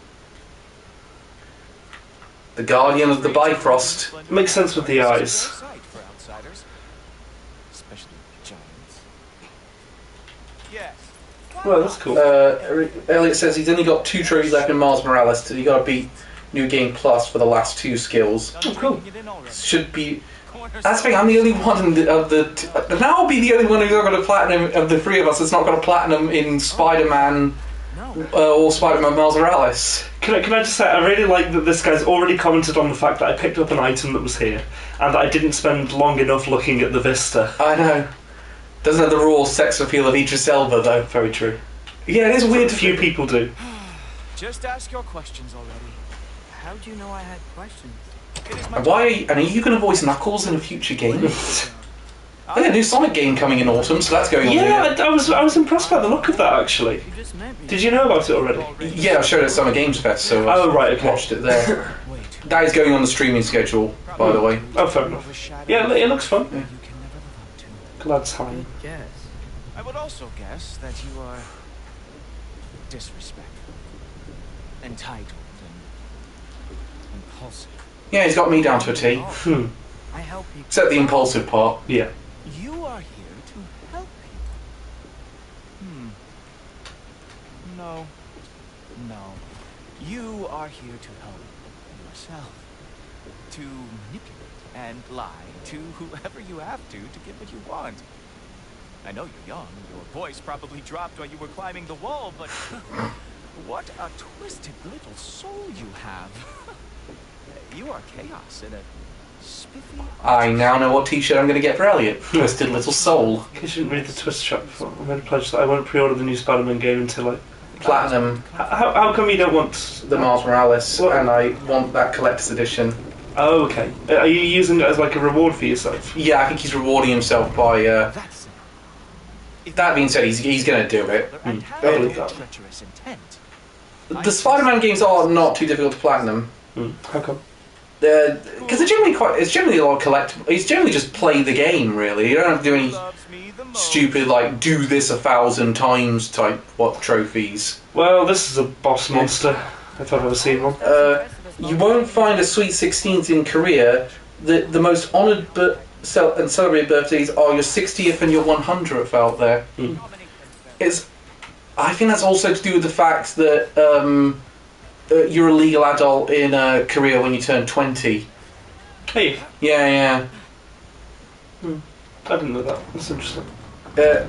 The guardian of the Bifrost. Makes sense with the eyes. Sight for outsiders, especially giants. Yes. Well, that's cool. Elliot says he's only got 2 trophies left in Miles Morales, so you got to beat New Game Plus for the last 2 skills. Oh, cool. Should be. That's the thing. I'm the only one now I'll be the only one who's not got a platinum of the 3 of us that's not got a platinum in Spider-Man or Spider-Man Miles Morales. Can I just say, I really like that this guy's already commented on the fact that I picked up an item that was here, and that I didn't spend long enough looking at the vista. I know. Doesn't have the raw sex appeal of Idris Elba though. Very true. Yeah, it is weird. Few people do. Just ask your questions already. How'd you know I had questions? It is my And are you going to voice Knuckles in a future game? There's a new Sonic game coming in autumn, so that's going on. Yeah, I was impressed by the look of that actually. You just met me. Did you know about it already? Yeah, I showed it at Summer Games Fest, so I Oh right, okay. watched it there. way too That is going on the streaming schedule, by the way. Oh, fair enough. Yeah, it looks fun. you can never live up to. Glad time. Good guess. I would also guess that you are disrespectful, entitled, and impulsive. Yeah, he's got me down to a T. I help people. Except the impulsive part. Yeah. You are here to help people. No. No. You are here to help yourself. To manipulate and lie to whoever you have to get what you want. I know you're young. Your voice probably dropped while you were climbing the wall, but what a twisted little soul you have. You are chaos in a spiffy... I now know what t-shirt I'm going to get for Elliot. Twisted Little Soul. You shouldn't read the twist shop before. I made a pledge that I won't pre-order the new Spider-Man game until like... Platinum. How come you don't want... The Miles Morales, What? and I want that collector's edition. Oh, okay. Are you using it as like a reward for yourself? Yeah, I think he's rewarding himself by... That's it. that being said, he's going to do it. And I believe that. treacherous intent. The Spider-Man games are not too difficult to platinum. How come? Because they're generally quite... It's generally a lot of collectible... It's generally just play the game, really. You don't have to do any Loves me the most. stupid, like, do this 1,000 times type trophies. Well, this is a boss monster, if I've ever seen one. You won't find a Sweet 16th in Korea. The most honoured and celebrated birthdays are your 60th and your 100th out there. I think that's also to do with the fact that you're a legal adult in Korea when you turn 20. Hey, Yeah. I didn't know that. That's interesting. Yeah.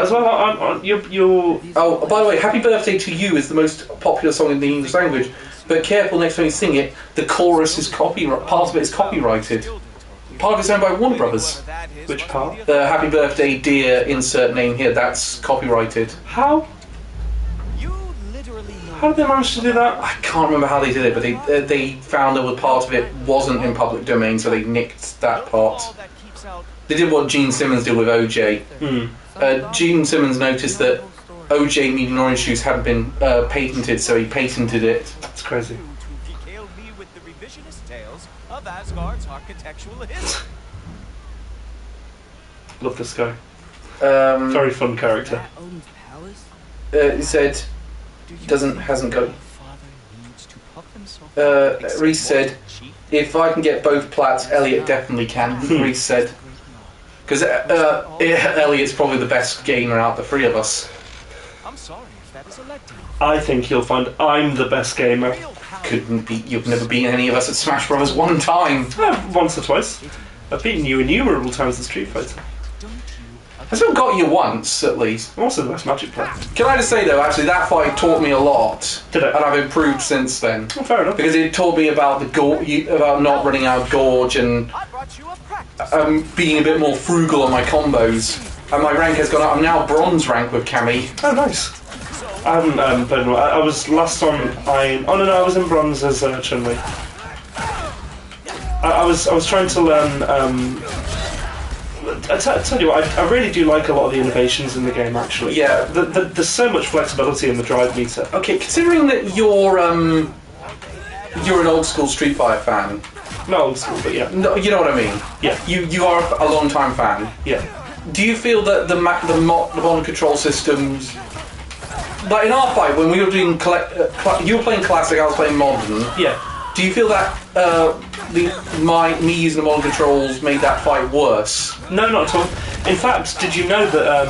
As well, you're... Oh, by the way, Happy Birthday to You is the most popular song in the English language. But careful, next time you sing it, the chorus is part of it is copyrighted. Part of it's owned by Warner Brothers. Which part? The Happy Birthday, dear, insert name here, that's copyrighted. How? You literally know. How did they manage to do that? I can't remember how they did it, but they found that part of it wasn't in public domain, so they nicked that part. All that keeps out They did what Gene Simmons did with OJ. Gene Simmons noticed that OJ Medium Orange Juice hadn't been patented, so he patented it. That's crazy. to regale me with the revisionist tales of Asgard's architectural history. Love this guy. Very. Very fun character. That Odin's palace? He said, hasn't got. Father needs to puff himself Reese said, if I can get both plats, Elliot definitely can. Reese said. Because Elliot's probably the best gamer out of the three of us. I'm sorry if that is elective. I think you'll find I'm the best gamer. Real power. You've never beaten any of us at Smash Bros. One time. Once or twice. I've beaten you innumerable times in Street Fighter. Don't you? I still got you once, at least. I'm also the best Magic player. Can I just say, though, actually, that fight taught me a lot. Did it? And I've improved since then. Oh, fair enough. Because it taught me about about not running out of gorge and I brought you a practice. being a bit more frugal on my combos. And my rank has gone up. I'm now bronze rank with Cammy. Oh, nice. I haven't played in a while. I was last on Iron. Oh no, I was in bronze as Chun-Li. I was trying to learn. I tell you what, I really do like a lot of the innovations in the game. Actually, Yeah. There's so much flexibility in the drive meter. Okay, considering that you're an old school Street Fighter fan. Not old school, but yeah, No, you know what I mean. yeah, You are a long time fan. yeah. Do you feel that the modern control systems, like in our fight when we were doing you were playing classic, I was playing modern. Yeah. Do you feel that me using the modern controls made that fight worse? No, not at all. In fact, did you know that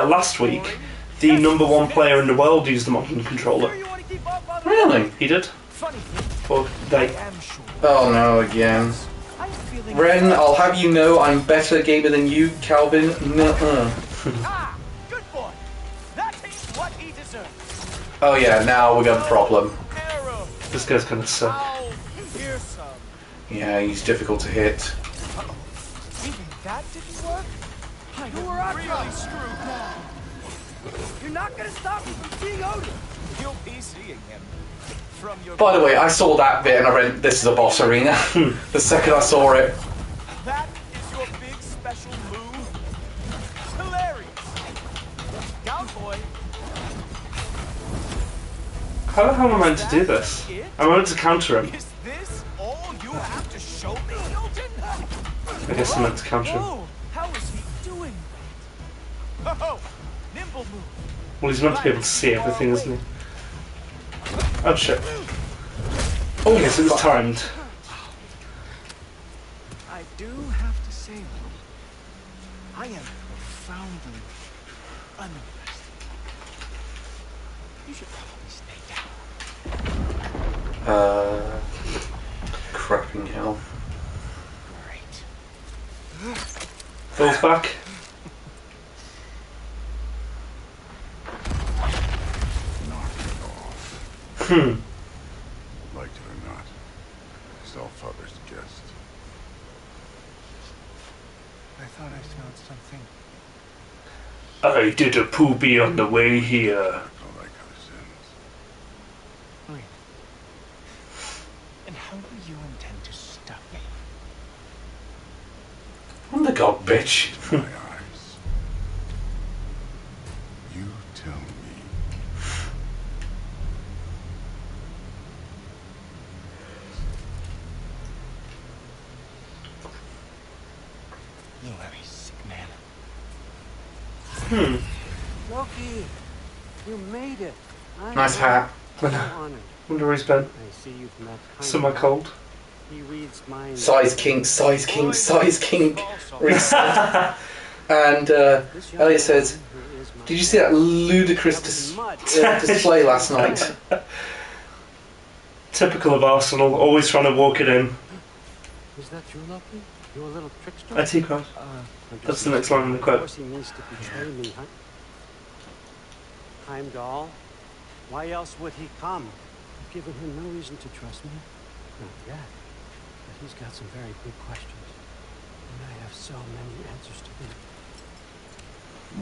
last week the #1 player in the world used the modern controller? You want to keep up on Really? He did. Funny thing, Or they. I am sure. Oh no, again. I'm feeling. Ren, I'll have you know I'm better gamer than you, Calvin. Nuh-uh. Ah, good boy. That is what he deserves. Oh yeah, now we got a problem. Arrow. This guy's gonna suck. Ow. Here's some. Yeah, he's difficult to hit. Even that didn't work. I You were out really there. screwed now. You're not gonna stop me from seeing Odin! You'll be seeing him from your. By the way, I saw that bit and I read, this is a boss arena. The second I saw it. That is your big special move. Hilarious. Down, boy. How the hell am I meant to do this? I'm meant to counter him. Is this all you have to show me, Hilton? I guess I'm meant to counter him. Whoa, how is he doing that? Oh, nimble move. Well, he's meant to be able to see everything, isn't he? Oh shit. Oh, Okay, so it's timed. I do have to say, though, I am profoundly unimpressed. You should probably stay down. Crapping hell. Great. Falls back. Knock it off. Like it or not, it's all father's guest. I thought I smelled something. I did a poopy on the way here. All that kind of sins. Wait. And how do you intend to stop me? I'm the god bitch. My eyes. You tell me. You very sick man. Loki, you made it. Nice hat. So honored. Wonder where he's been. I see you've met Somewhere cold. He reads minds. Size kink, size kink, size kink. Reese said. And Elliot says, did you see that ludicrous display last night? Typical of Arsenal, always trying to walk it in. Is that you, Loki? You a little trickster? IT crowd. That's the next line in the Of quote. course he means to betray me, huh? Heimdall? Why else would he come? I've given him no reason to trust me. Not yet. But he's got some very big questions. And I have so many answers to give.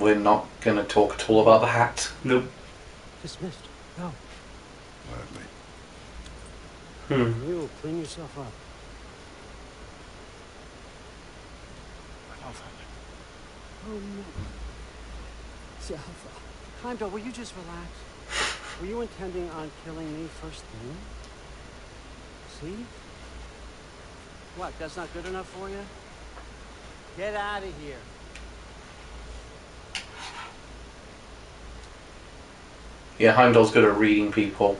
We're not going to talk at all about the hat. Nope. Dismissed. Go. Gladly. You clean yourself up. Oh no. Heimdall, will you just relax? Were you intending on killing me first thing? See? What, that's not good enough for you? Get out of here. Yeah, Heimdall's good at reading people.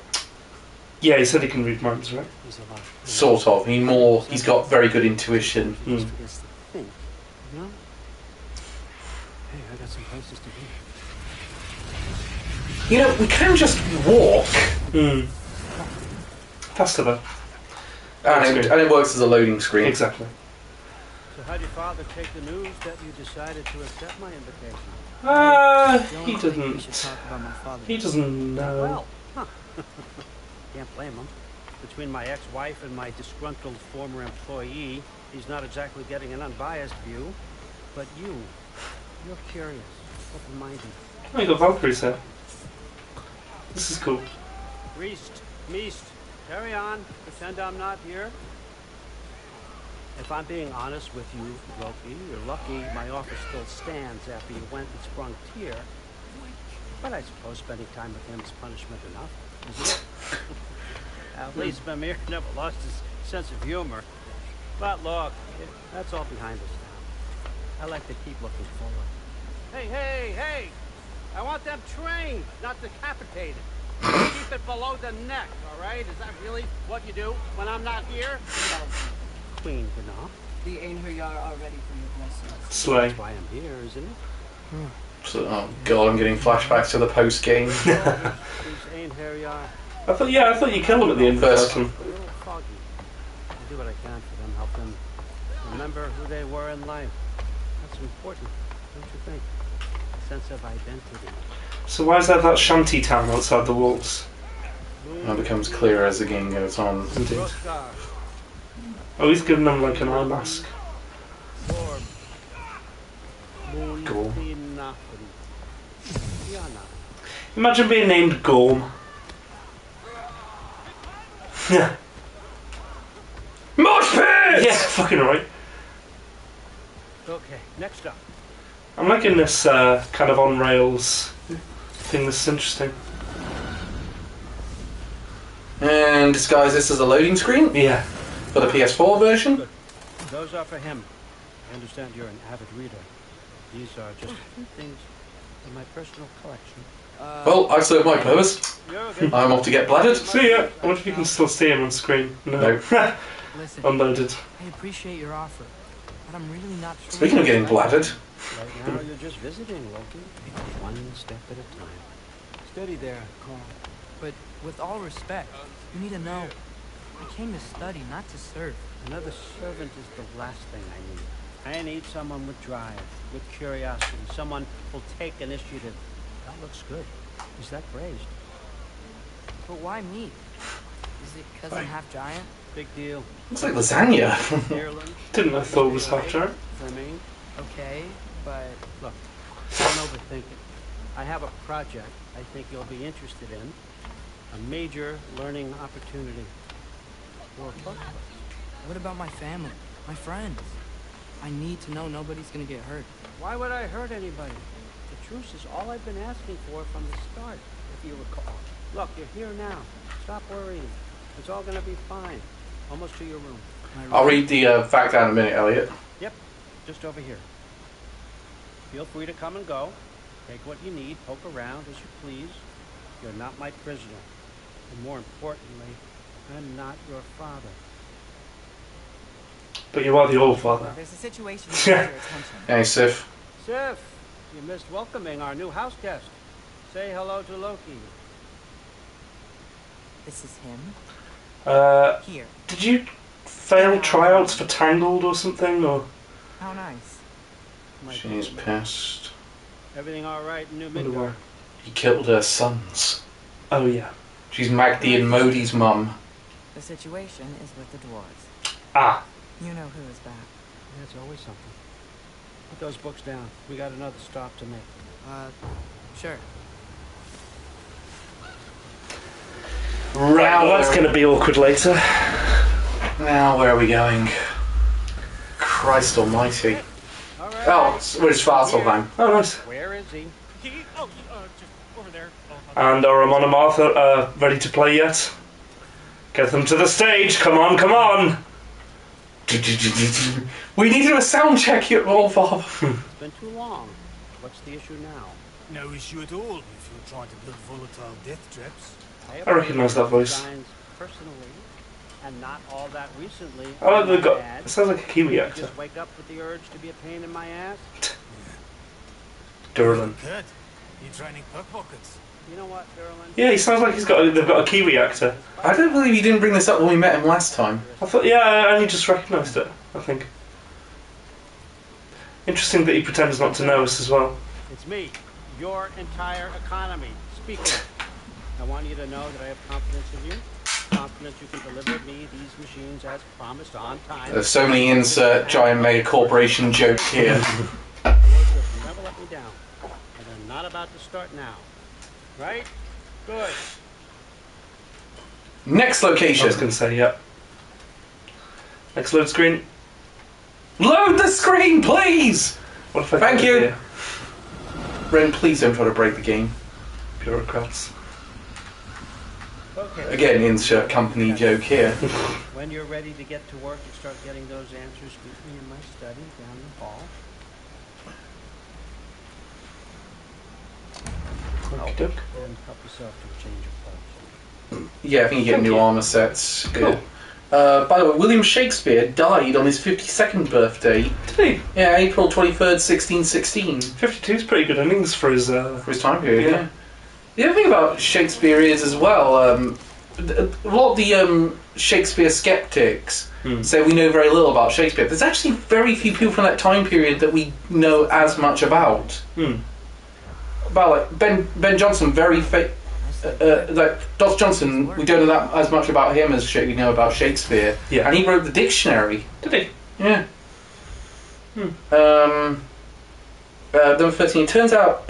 Yeah, he said he can read minds, right? He's alive. Sort of. He's got very good intuition. He just forgets to think, you know? Hey, I got some places to be. You know, we can just walk. Faster though. And it works as a loading screen. Exactly. So how did your father take the news that you decided to accept my invitation? He doesn't know. Well, can't blame him. Between my ex-wife and my disgruntled former employee, he's not exactly getting an unbiased view. But you're curious, open-minded. Oh, you got Valkyries here. This is cool. Meest, carry on. Pretend I'm not here. If I'm being honest with you, Loki, you're lucky my offer still stands after you went and sprung Tyr. But I suppose spending time with him is punishment enough, isn't it? At least Mimir never lost his sense of humor. But look, that's all behind us now. I like to keep looking forward. Hey! I want them trained, not decapitated. Keep it below the neck, all right? Is that really what you do when I'm not here? Queen Gná. The Einherjar are ready for your blessings. Slay. That's why I'm here, isn't it? So, oh god, I'm getting flashbacks to the post game. These Einherjar. I thought you killed him at the end First. of A little foggy. I do what I can for them, help them remember who they were in life. That's important, don't you think? A sense of identity. So why is there that shanty town outside the walls? That becomes clearer as the game goes on. Indeed. Hrothgar, Oh, he's giving them like an eye mask. Thor, Moon, Cool. Thina, Yana. Imagine being named Gorm. Yeah. Mosh pit! Yeah, fucking right. Okay, next up. I'm liking this kind of on rails thing. This is interesting. And disguise this as a loading screen Yeah. for the PS4 version. Good. Those are for him. I understand you're an avid reader. These are just a few things in my personal collection. Well, I've served my purpose. You're good. I'm off to get bladdered. See ya. I wonder if you can still see him on screen. No. No. Listen, Unloaded. I appreciate your offer, but I'm really not sure. Speaking of getting bladdered, Right now, you're just visiting, Loki. One step at a time. Steady there, Carl. But with all respect, you need to know, I came to study, not to serve. Another servant is the last thing I need. I need someone with drive, with curiosity, someone who'll take initiative. That looks good. Is that praised? But why me? Is it because I'm half giant? Big deal. looks like lasagna. Ireland. Didn't know Thor was half giant. I mean, Okay, but look, don't overthink it. I have a project I think you'll be interested in. A major learning opportunity. For both of us. what about my family, my friends? I need to know nobody's gonna get hurt. Why would I hurt anybody? The truce is all I've been asking for from the start, if you recall. Look, you're here now. Stop worrying. It's all gonna be fine. Almost to your room. I'll read the fact out in a minute, Elliot. Yep, just over here. Feel free to come and go. Take what you need, poke around as you please. You're not my prisoner. And more importantly, I'm not your father. But you are the old father. There's a situation that needs your attention. Hey, Sif. Sif, you missed welcoming our new house guest. Say hello to Loki. This is him. Here. Did you fail tryouts for Tangled or something, or? How nice. She's pissed. Everything all right in New Wonder Midgard? why. He killed her sons. Oh yeah. She's Magdi and Modi's mum. The situation is with the dwarves. Ah. You know who is back. That's always something. Put those books down. We got another stop to make. Sure. Right, well, that's going to be awkward later. Now, where are we going? Christ almighty. All right. Oh, where's Svartalfheim? Oh, nice. Where is he? Just over there. And are Ramon and Martha ready to play yet? Get them to the stage. Come on, come on. We need to do a sound check here, oh, Bob. It's been too long. What's the issue now? No issue at all if you're trying to build volatile death traps. I recognise that voice. Designs personally, and not all that recently. I like the might guy. add. It sounds like a Kiwi You actor. just wake up with the urge to be a pain in my ass. Durlan. Kurt, you're training pickpockets. You know what, Durlan? Yeah, he sounds like they've got a Kiwi actor. I don't believe you didn't bring this up when we met him last time. I thought, yeah, I only just recognised it, I think. Interesting that he pretends not to know us as well. It's me, your entire economy, speaking. I want you to know that I have confidence in you. Confidence you can deliver me these machines as promised on time. There's so many insert giant mega corporation jokes here. Elizabeth, never let me down. And I'm not about to start now. Right? Good. Next I location. was going to say, yeah. Next load screen. Load the screen, please! What if I Thank go you. here? Ren, please don't try to break the game. Bureaucrats. Okay. Again, insert company joke here. When you're ready to get to work and start getting those answers, meet me in my study down the hall. Okie doke. And help yourself to a change of clothes. Yeah, I think you get Thank new you. armour sets. Cool. Good. By the way, William Shakespeare died on his 52nd birthday. Did he? Yeah, April 23rd, 1616. 52 is pretty good innings for his... For his time period, Yeah. yeah. The other thing about Shakespeare is, as well, a lot of the Shakespeare skeptics say we know very little about Shakespeare. There's actually very few people from that time period that we know as much about. About like Ben Jonson, like Dr. Johnson, we don't know that as much about him as we know about Shakespeare. Yeah. And he wrote the dictionary. Did he? Yeah. Number 13. It turns out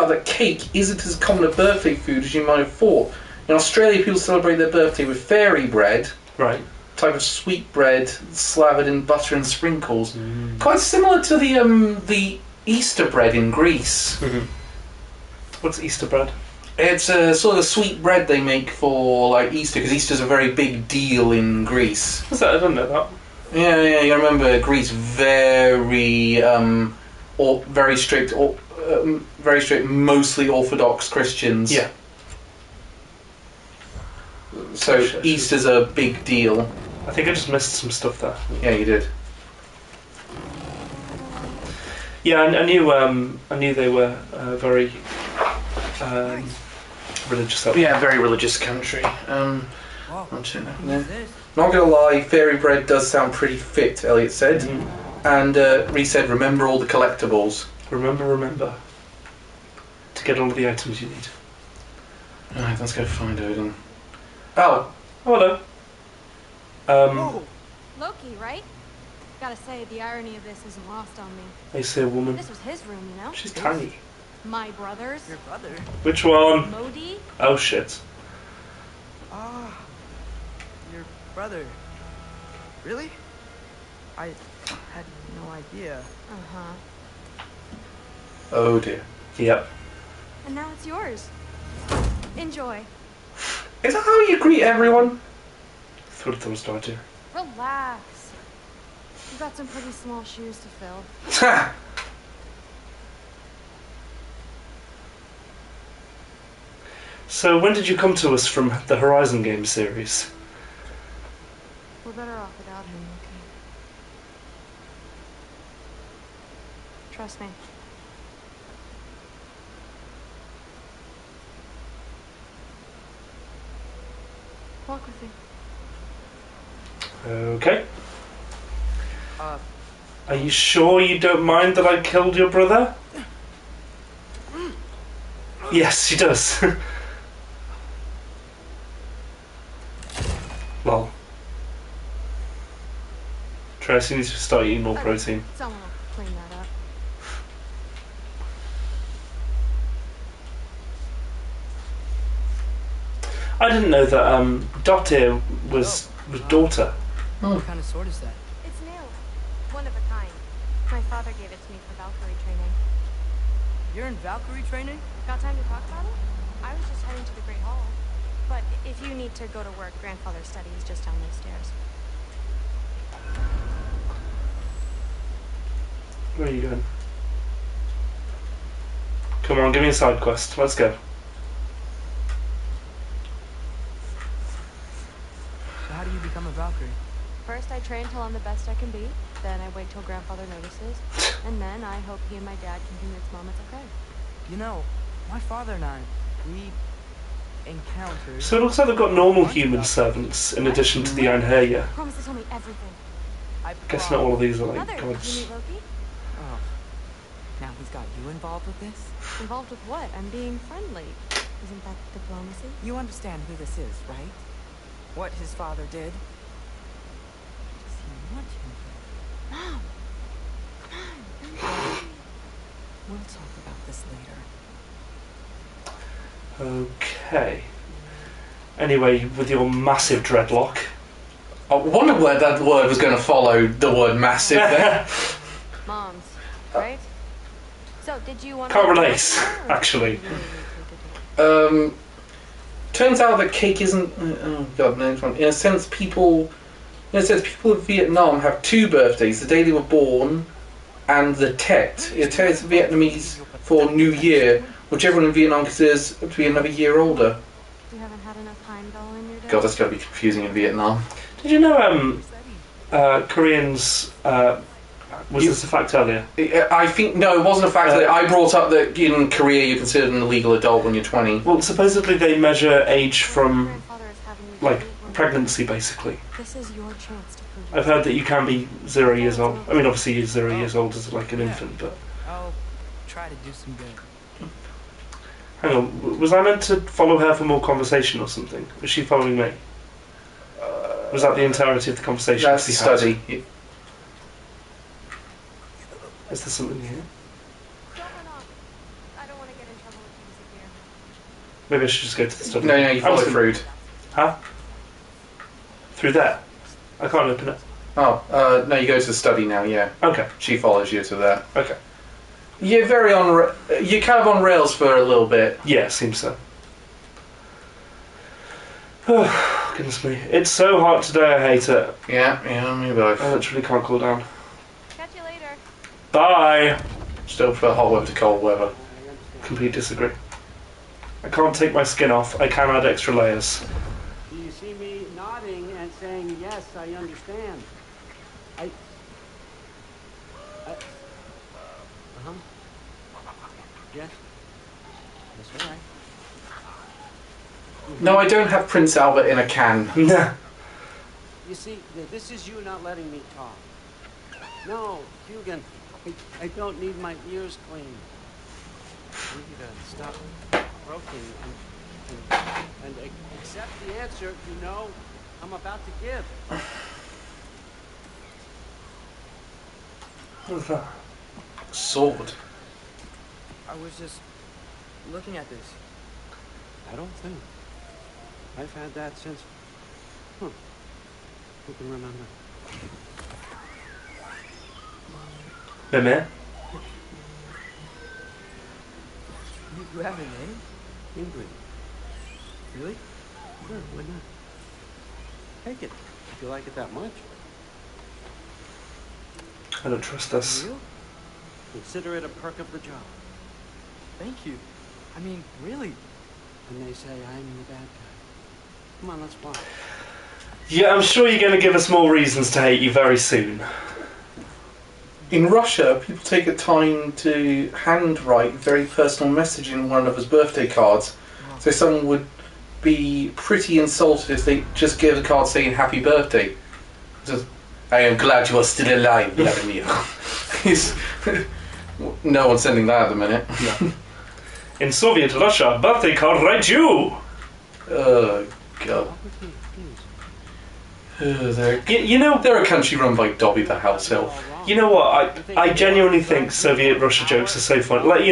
that cake isn't as common a birthday food as you might have thought. In Australia, people celebrate their birthday with fairy bread, Right. type of sweet bread slathered in butter and sprinkles, quite similar to the Easter bread in Greece. What's Easter bread? It's a sort of sweet bread they make for like Easter, because Easter's a very big deal in Greece. What's that? I don't know that. Yeah, you remember Greece very strict, mostly Orthodox Christians. Yeah. So Easter's a big deal. I think I just missed some stuff there. Yeah, you did. Yeah, I knew they were very religious. Yeah, very religious country. Whoa, I'm checking that who's there. this? Not gonna lie, fairy bread does sound pretty fit, Elliot said. And Reese said, remember all the collectibles. Remember. To get all of the items you need. Alright, let's go find Odin. Oh, hello. Loki, right? Gotta say, the irony of this isn't lost on me. They see a woman. This was his room, you know? She's tiny. My brother's. Your brother? Which one? Modi? Oh shit. Ah, your brother. Really? I had no idea. Uh-huh. oh dear. Yep. And now it's yours. Enjoy. Is that how you greet everyone? Thought there was no idea. Relax. You've got some pretty small shoes to fill. Ha! So when did you come to us from the Horizon game series? We're better off without him, okay? Trust me. Walk with me. Okay. Uh, Are you sure you don't mind that I killed your brother? Yes, she does. Lol. Tracy needs to start eating more protein. Someone will clean that up. I didn't know that Dottir was daughter. what kind of sword is that? It's new. One of a kind. My father gave it to me for Valkyrie training. You're in Valkyrie training? Got time to talk about it? I was just heading to the Great Hall. But if you need to go to work, grandfather's study is just down those stairs. Where are you going? Come on, give me a side quest. Let's go. So how do you become a Valkyrie? First, I train till I'm the best I can be. Then I wait till grandfather notices. And then I hope he and my dad can convince mom it's okay. You know, my father and I, we encountered... So it looks like they've got normal human servants in addition to the Einherjar. Promise to tell me everything. I Guess not all of these are like Mother, did you gods. meet Loki? Oh. Now he's got you involved with this? Involved with what? I'm being friendly. Isn't that diplomacy? You understand who this is, right? What his father did? Does he want him here? Mom! Come on. We'll talk about this later. Okay. Anyway, with your massive dreadlock. I wondered where that word was going to follow the word massive there. Mom's, right? So, did you want Can't relate, actually. Turns out that cake isn't. Oh god, no, one. In a sense, people in Vietnam have two birthdays: the day they were born, and the Tet. Tet is Vietnamese for New Year, which everyone in Vietnam considers to be another year older. You haven't had enough Heimdall in your day? God, that's got to be confusing in Vietnam. Did you know Koreans... was this a fact earlier? I think, no, it wasn't a fact that I brought up that in Korea you're considered an illegal adult when you're 20. Well, supposedly they measure age from, Grandfather is having you like, do it. pregnancy, basically. This is your chance to prove I've heard that you can be 0 years old. I mean, obviously you're 0 years old as like an infant, but... I'll try to do some good. Hang on, was I meant to follow her for more conversation or something? Was she following me? Was that the entirety of the conversation? That's the study. Is there something here? Don't run off. I don't want to get in trouble with music here. Maybe I should just go to the study. No, you follow through. Huh? Through there? I can't open it. Oh, no, you go to the study now, yeah. Okay. She follows you to that. Okay. You're you're kind of on rails for a little bit. Yeah, seems so. Oh, goodness me. It's so hot today, I hate it. Yeah, me both. I literally can't cool down. Catch you later. Bye! Still prefer hot weather to cold weather. Complete disagree. I can't take my skin off. I can add extra layers. Do you see me nodding and saying, yes, I understand? No, I don't have Prince Albert in a can. You see, this is you not letting me talk. No, Hugan, I don't need my ears cleaned. I need you to stop croaking and accept the answer you know I'm about to give. What's that? Sword. I was just looking at this. I don't think. I've had that since... Who can remember? Mimir? You have a name? Ingrid. Really? Sure, why not? Take it, if you like it that much. I don't trust this. Real? Consider it a perk of the job. Thank you. I mean, really. And they say I'm the bad guy. Come on, let's walk. Yeah, I'm sure you're going to give us more reasons to hate you very soon. In Russia, people take the time to handwrite very personal message in one another's birthday cards. So someone would be pretty insulted if they just gave a card saying happy birthday. Just, I am glad you are still alive, Vladimir. No one's sending that at the minute. No. In Soviet Russia, birthday card write you! Oh, God. You know, they're a country run by Dobby the House Elf. You know what? I genuinely think Soviet Russia jokes are so funny. Like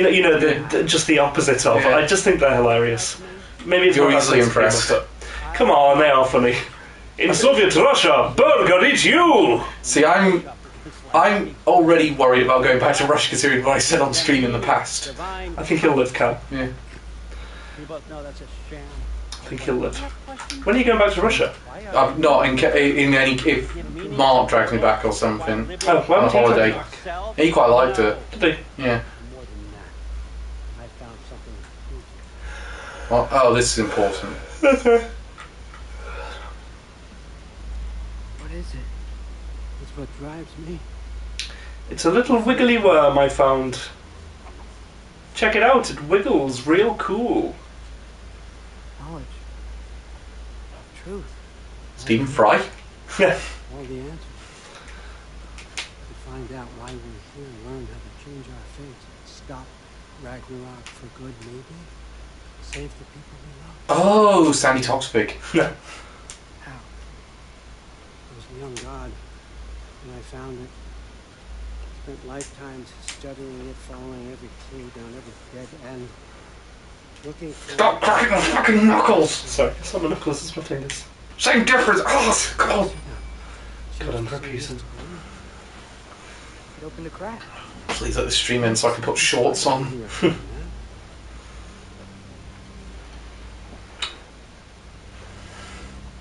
just the opposite of. Yeah. I just think they're hilarious. Maybe it's You're not that easily sensible, impressed. but come on, they are funny. In Soviet Russia, burger eat you. See, I'm already worried about going back to Russia considering what I said on stream in the past. I think he'll live, Cal. Yeah. You both know that's a sham. I think he'll live. When are you going back to Russia? I'm not in any if Mark drags me back or something Oh, why on a would he holiday. come back? He quite liked it. Did he? Yeah. More than that, I found something. Well, oh, this is important. What is it? It's what drives me. It's a little wiggly worm I found. Check it out, it wiggles real cool. Knowledge. Truth. Stephen Fry? Yeah. All the answers. To find out why we're here and learn how to change our fate. Stop Ragnarok for good, maybe. Save the people we love. Oh, Sandy Toxvig. No. How? I was a young god when I found it. Spent lifetimes studying it, following every clue down every dead end. Looking for... Stop cracking the fucking knuckles! Sorry, it's not my knuckles, it's my fingers. Same difference! Oh, God! God, I'm profusing. It opened a crack. Please let the stream in so I can put shorts on.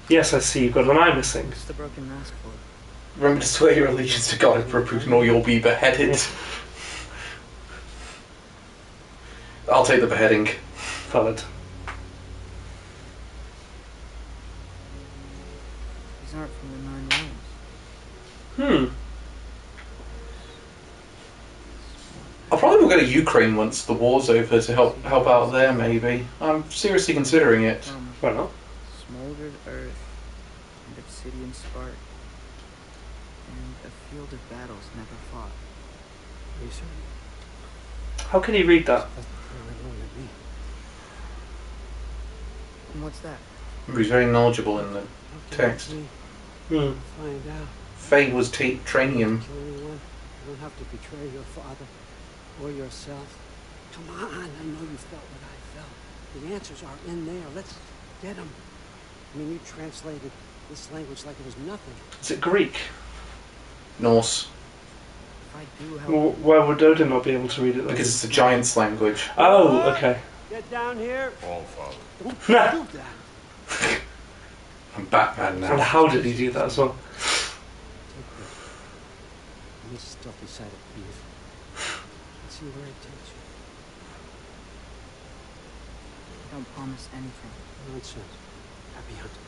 Yes, I see, you've got an eye missing. What's the broken mask for? Remember to swear your allegiance to God for Putin or you'll be beheaded. I'll take the beheading. Valid. These aren't from the Nine Realms. I probably will go to Ukraine once the war's over to help out there, maybe. I'm seriously considering it. Why not? Smoldered earth and obsidian spark. And a field of battles never fought. Research. How can you read that? And what's that? He's very knowledgeable in the text. Hmm. Find out. Faye was training him. Kill anyone. You don't have to betray your father or yourself. Come on, I know you felt what I felt. The answers are in there. Let's get them. I mean, you translated this language like it was nothing. Is it Greek? Norse. If I do help... Well, why would Odin not be able to read it then? Because it's the giant's language. Oh, okay. Get down here. All father. Don't Nah. do that. I'm Batman And now. how did he do that as well? Take this. And this stealthy side of beef. Let's see where it takes you. Don't promise anything. Nonsense. Happy hunting.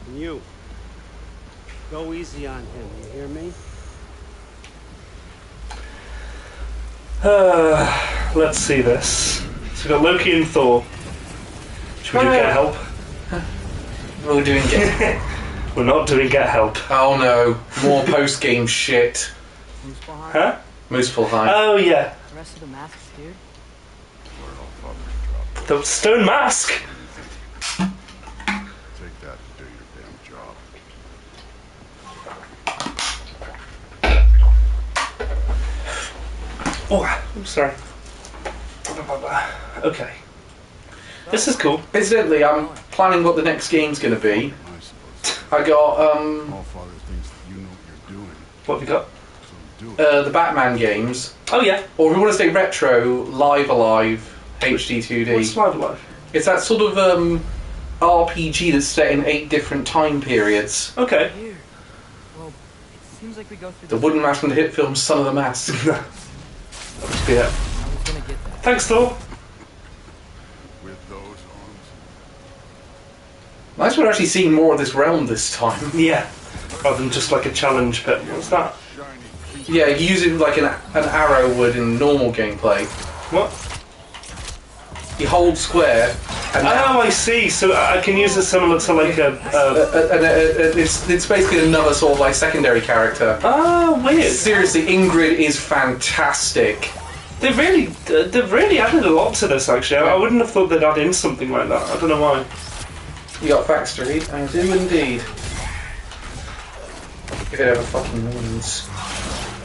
And you. Go easy on him, you hear me? Let's see this. So we've got Loki and Thor. Should we do Get Help? We're doing Get. We're not doing Get Help. Oh no, more post-game shit. Huh? Mooseful Oh yeah. The rest of the masks, dude. The stone mask. Take that and do your damn job. Oh, I'm sorry. Okay. This is cool. Incidentally, I'm planning what the next game's going to be. I suppose. I got All father thinks that you know what you're doing, What have we got? so do it. the Batman games, Oh yeah. or if we want to stay retro, Live Alive HD 2D. What's Live Alive? It's that sort of RPG that's set in 8 different time periods. Okay. Here. Well, it seems like we go through The wooden mask from the hit film Son of the Mask. Yeah. I was gonna get that. Thanks, Thor. With those arms. Nice we're actually seeing more of this realm this time. Yeah. Rather than just like a challenge bit. What's that? Shiny. Yeah, you use it like an arrow would in normal gameplay. What? You hold square, and Oh, I see. So I can use it similar to like a. it's basically another sort of like secondary character. Oh, weird. Seriously, Ingrid is fantastic. They've really added a lot to this. Actually, I wouldn't have thought they'd add in something like that. I don't know why. You got facts to read? I do indeed. If it ever fucking wins.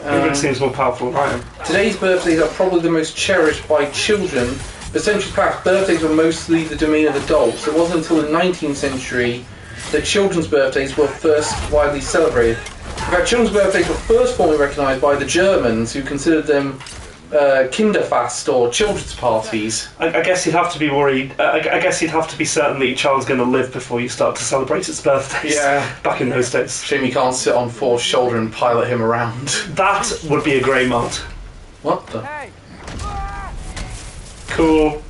Ingrid seems more powerful than I am. Today's birthdays are probably the most cherished by children. But centuries past, birthdays were mostly the domain of adults. It wasn't until the 19th century that children's birthdays were first widely celebrated. In fact, children's birthdays were first formally recognised by the Germans, who considered them Kinderfast or children's parties. I guess you'd have to be worried. I guess you'd have to be certain that your child's going to live before you start to celebrate its birthdays. Yeah. Back in those days. Shame you can't sit on Thor's shoulder and pilot him around. That would be a grey mod. What the? Hey! Cool.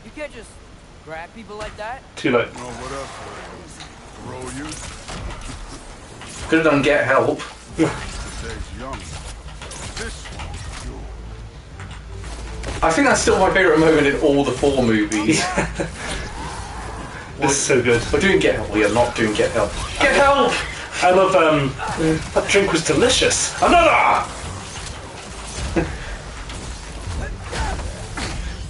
You can't just grab people like that. Too late. Well, what else would I do? Throw you? Could have done Get Help. This day's young. This one's yours. I think that's still my favourite moment in all the 4 movies. This is so good. We're doing Get Help. We are not doing Get Help. Get Help! I love, that drink was delicious. Another!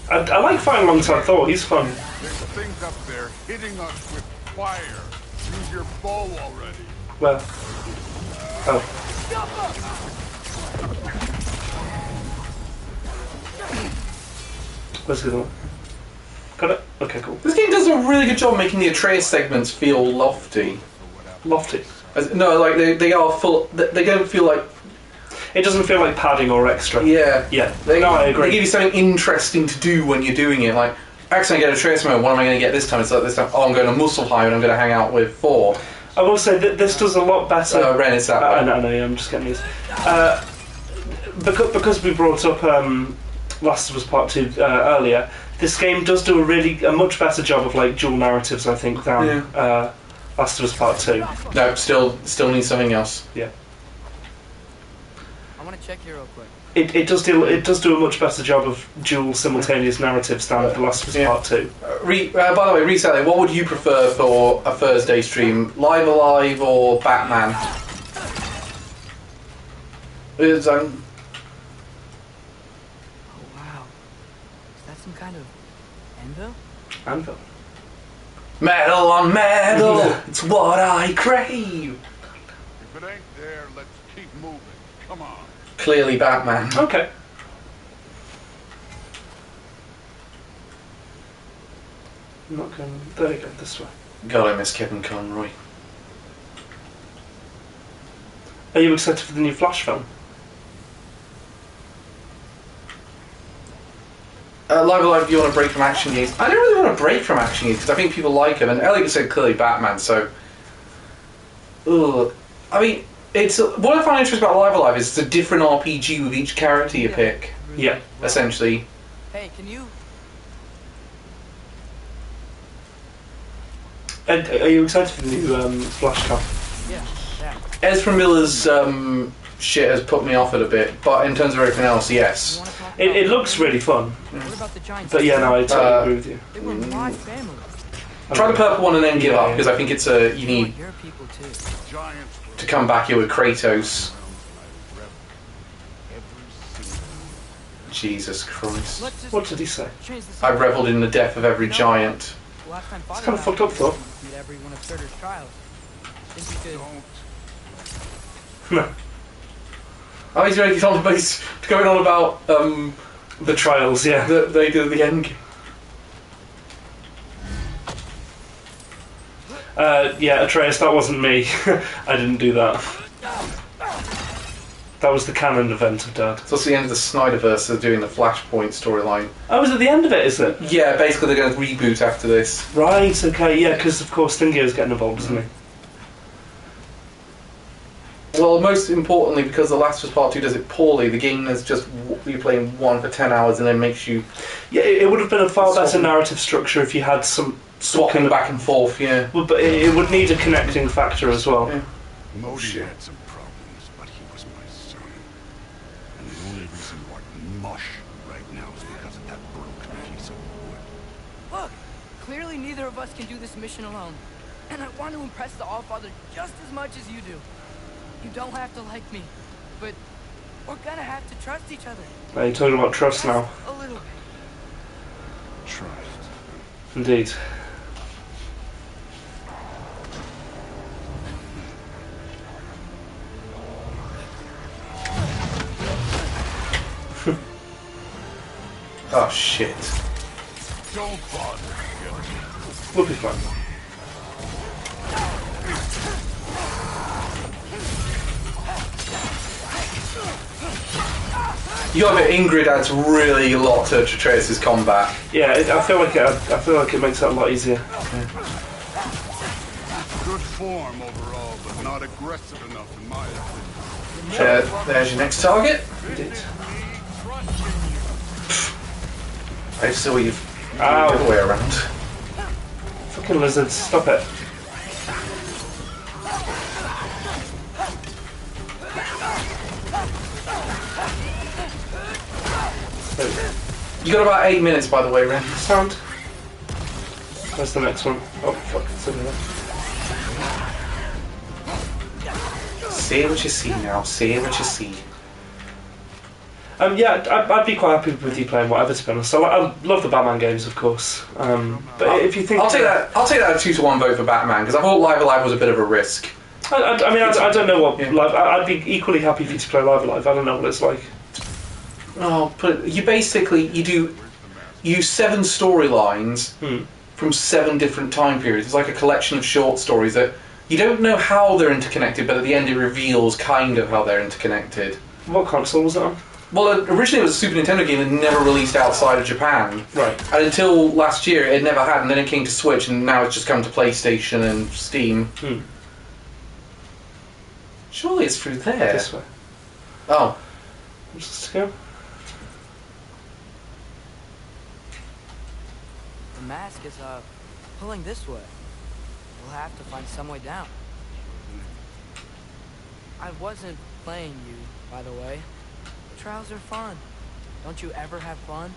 I like fighting alongside Thor, he's fun. There's things up there hitting us with fire. Use your bow already. Where? Oh. Where's the other one? Got it? Okay, cool. This game does a really good job making the Atreus segments feel lofty. Lofty. No, like they are full. They don't feel like. It doesn't feel like padding or extra. Yeah. Yeah. They, No, I agree. They give you something interesting to do when you're doing it. Like, actually, I get Atreus mode. What am I going to get this time? It's like this time. Oh, I'm going to Muspelheim and I'm going to hang out with Thor. I will say that this does a lot better. Ren, it's that way. No, yeah, I'm just getting this. Because we brought up Last of Us Part 2 earlier, this game does do a much better job of like dual narratives, I think, than Last of Us Part 2. No, still needs something else. Yeah. I want to check here real quick. It does do a much better job of dual simultaneous narratives than The Last of Us Part 2. By the way, resetting, what would you prefer for a Thursday stream? Live Alive or Batman? It's, Oh wow. Is that some kind of anvil? Anvil. metal on metal, it's what I crave. If it ain't there, let's keep moving. Come on. Clearly Batman. Okay. I'm not going. There you go. This way. God, I miss Kevin Conroy. Are you excited for the new Flash film? Live Alive, do you want to break from action games? I don't really want to break from action games because I think people like them, and Elliot said clearly Batman, so... Ugh. I mean, it's what I find interesting about Live Alive is it's a different RPG with each character you pick, Yeah. essentially. Hey, can you? And are you excited for the new Flash film? Yeah, that. Ezra Miller's shit has put me off it a bit. But in terms of everything else, yes. It looks really fun. What about the giants? But yeah, no, I totally agree with you. They were my family. Try the purple one and then give up, because I think it's you They were need your people too. to come back here with Kratos. Jesus Christ. Let's just What did he say? change the I subject. revelled in the death of every giant. The last time It's Father kind of died, fucked up, though. beat every one of Surtur's trials. Think you could... No. Oh, he's going on about The trials, yeah. they did the end. Yeah, Atreus, that wasn't me. I didn't do that. That was the canon event of Dad. It's also the end of the Snyderverse. They're doing the Flashpoint storyline. Oh, is it the end of it, is it? Yeah, basically they're going to reboot after this. Right, okay, yeah, because of course Thingio's getting involved, isn't he? Well, most importantly, because The Last of Us Part 2 does it poorly, the game is just you're playing one for 10 hours and then makes you Yeah, it would have been a far better narrative structure if you had some swapping back and forth, yeah. Well, but it would need a connecting factor as well. Yeah. Modi had some problems, but he was my son. And the only reason you are mush right now is because of that broken piece of wood. Look! Clearly neither of us can do this mission alone. And I want to impress the Allfather just as much as you do. You don't have to like me, but we're gonna have to trust each other. Are you talking about trust now? A little bit. Trust. Indeed. Oh shit. Don't bother. We'll be fine. You got a bit Ingrid adds really a lot to Atreus' combat. Yeah, I feel like it makes it a lot easier. Good form overall, but not aggressive enough in my opinion. There's your next target. Indeed. I saw you the Ow. other way around. Fucking lizards, stop it. You got about 8 minutes, by the way, Ren. Sound. Where's the next one? Oh, fuck, it's over there. See what you see now. See what you see. Yeah, I'd be quite happy with you playing whatever, to be honest. I love the Batman games, of course. But if you think... I'll take that a 2-1 vote for Batman, because I thought Live Alive was a bit of a risk. I don't know what... Yeah. Live, I'd be equally happy for you to play Live Alive. I don't know what it's like. Oh, but you basically, you use 7 storylines from 7 different time periods. It's like a collection of short stories that you don't know how they're interconnected, but at the end it reveals kind of how they're interconnected. What console was it on? Well, originally it was a Super Nintendo game that never released outside of Japan. Right. And until last year it never had, and then it came to Switch, and now it's just come to PlayStation and Steam. Surely it's through there. This way. Oh. Just to go. The mask is, pulling this way. We'll have to find some way down. I wasn't playing you, by the way. Trials are fun. Don't you ever have fun?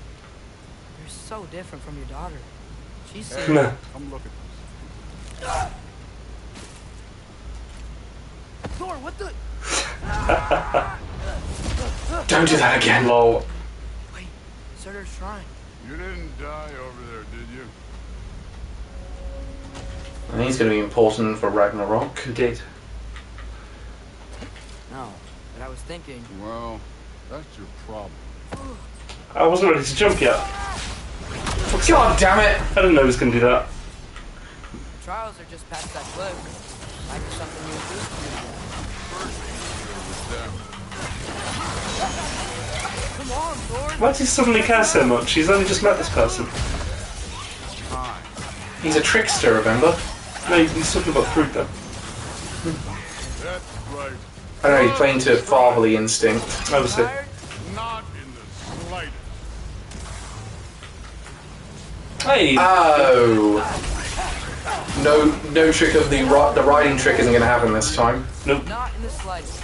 You're so different from your daughter. She's No. Come look at Thor, what the? Don't do that again. Lol. Wait, Surtur's shrine. this. You didn't die over there, did you? And he's going to be important for Ragnarok. Indeed. No, but I was thinking. Well, that's your problem. I wasn't ready to jump yet. God damn it! I didn't know he was going to do that. Trials are just past that cliff. Might be something you do. Come on, Thor. Why does he suddenly care so much? He's only just met this person. He's a trickster, remember? No, he's talking about fruit though. That's right. I know, he's playing to fatherly instinct. Obviously. Not in the slightest. Hey! Oh! No trick of the riding trick isn't going to happen this time. Nope. Not in the slightest.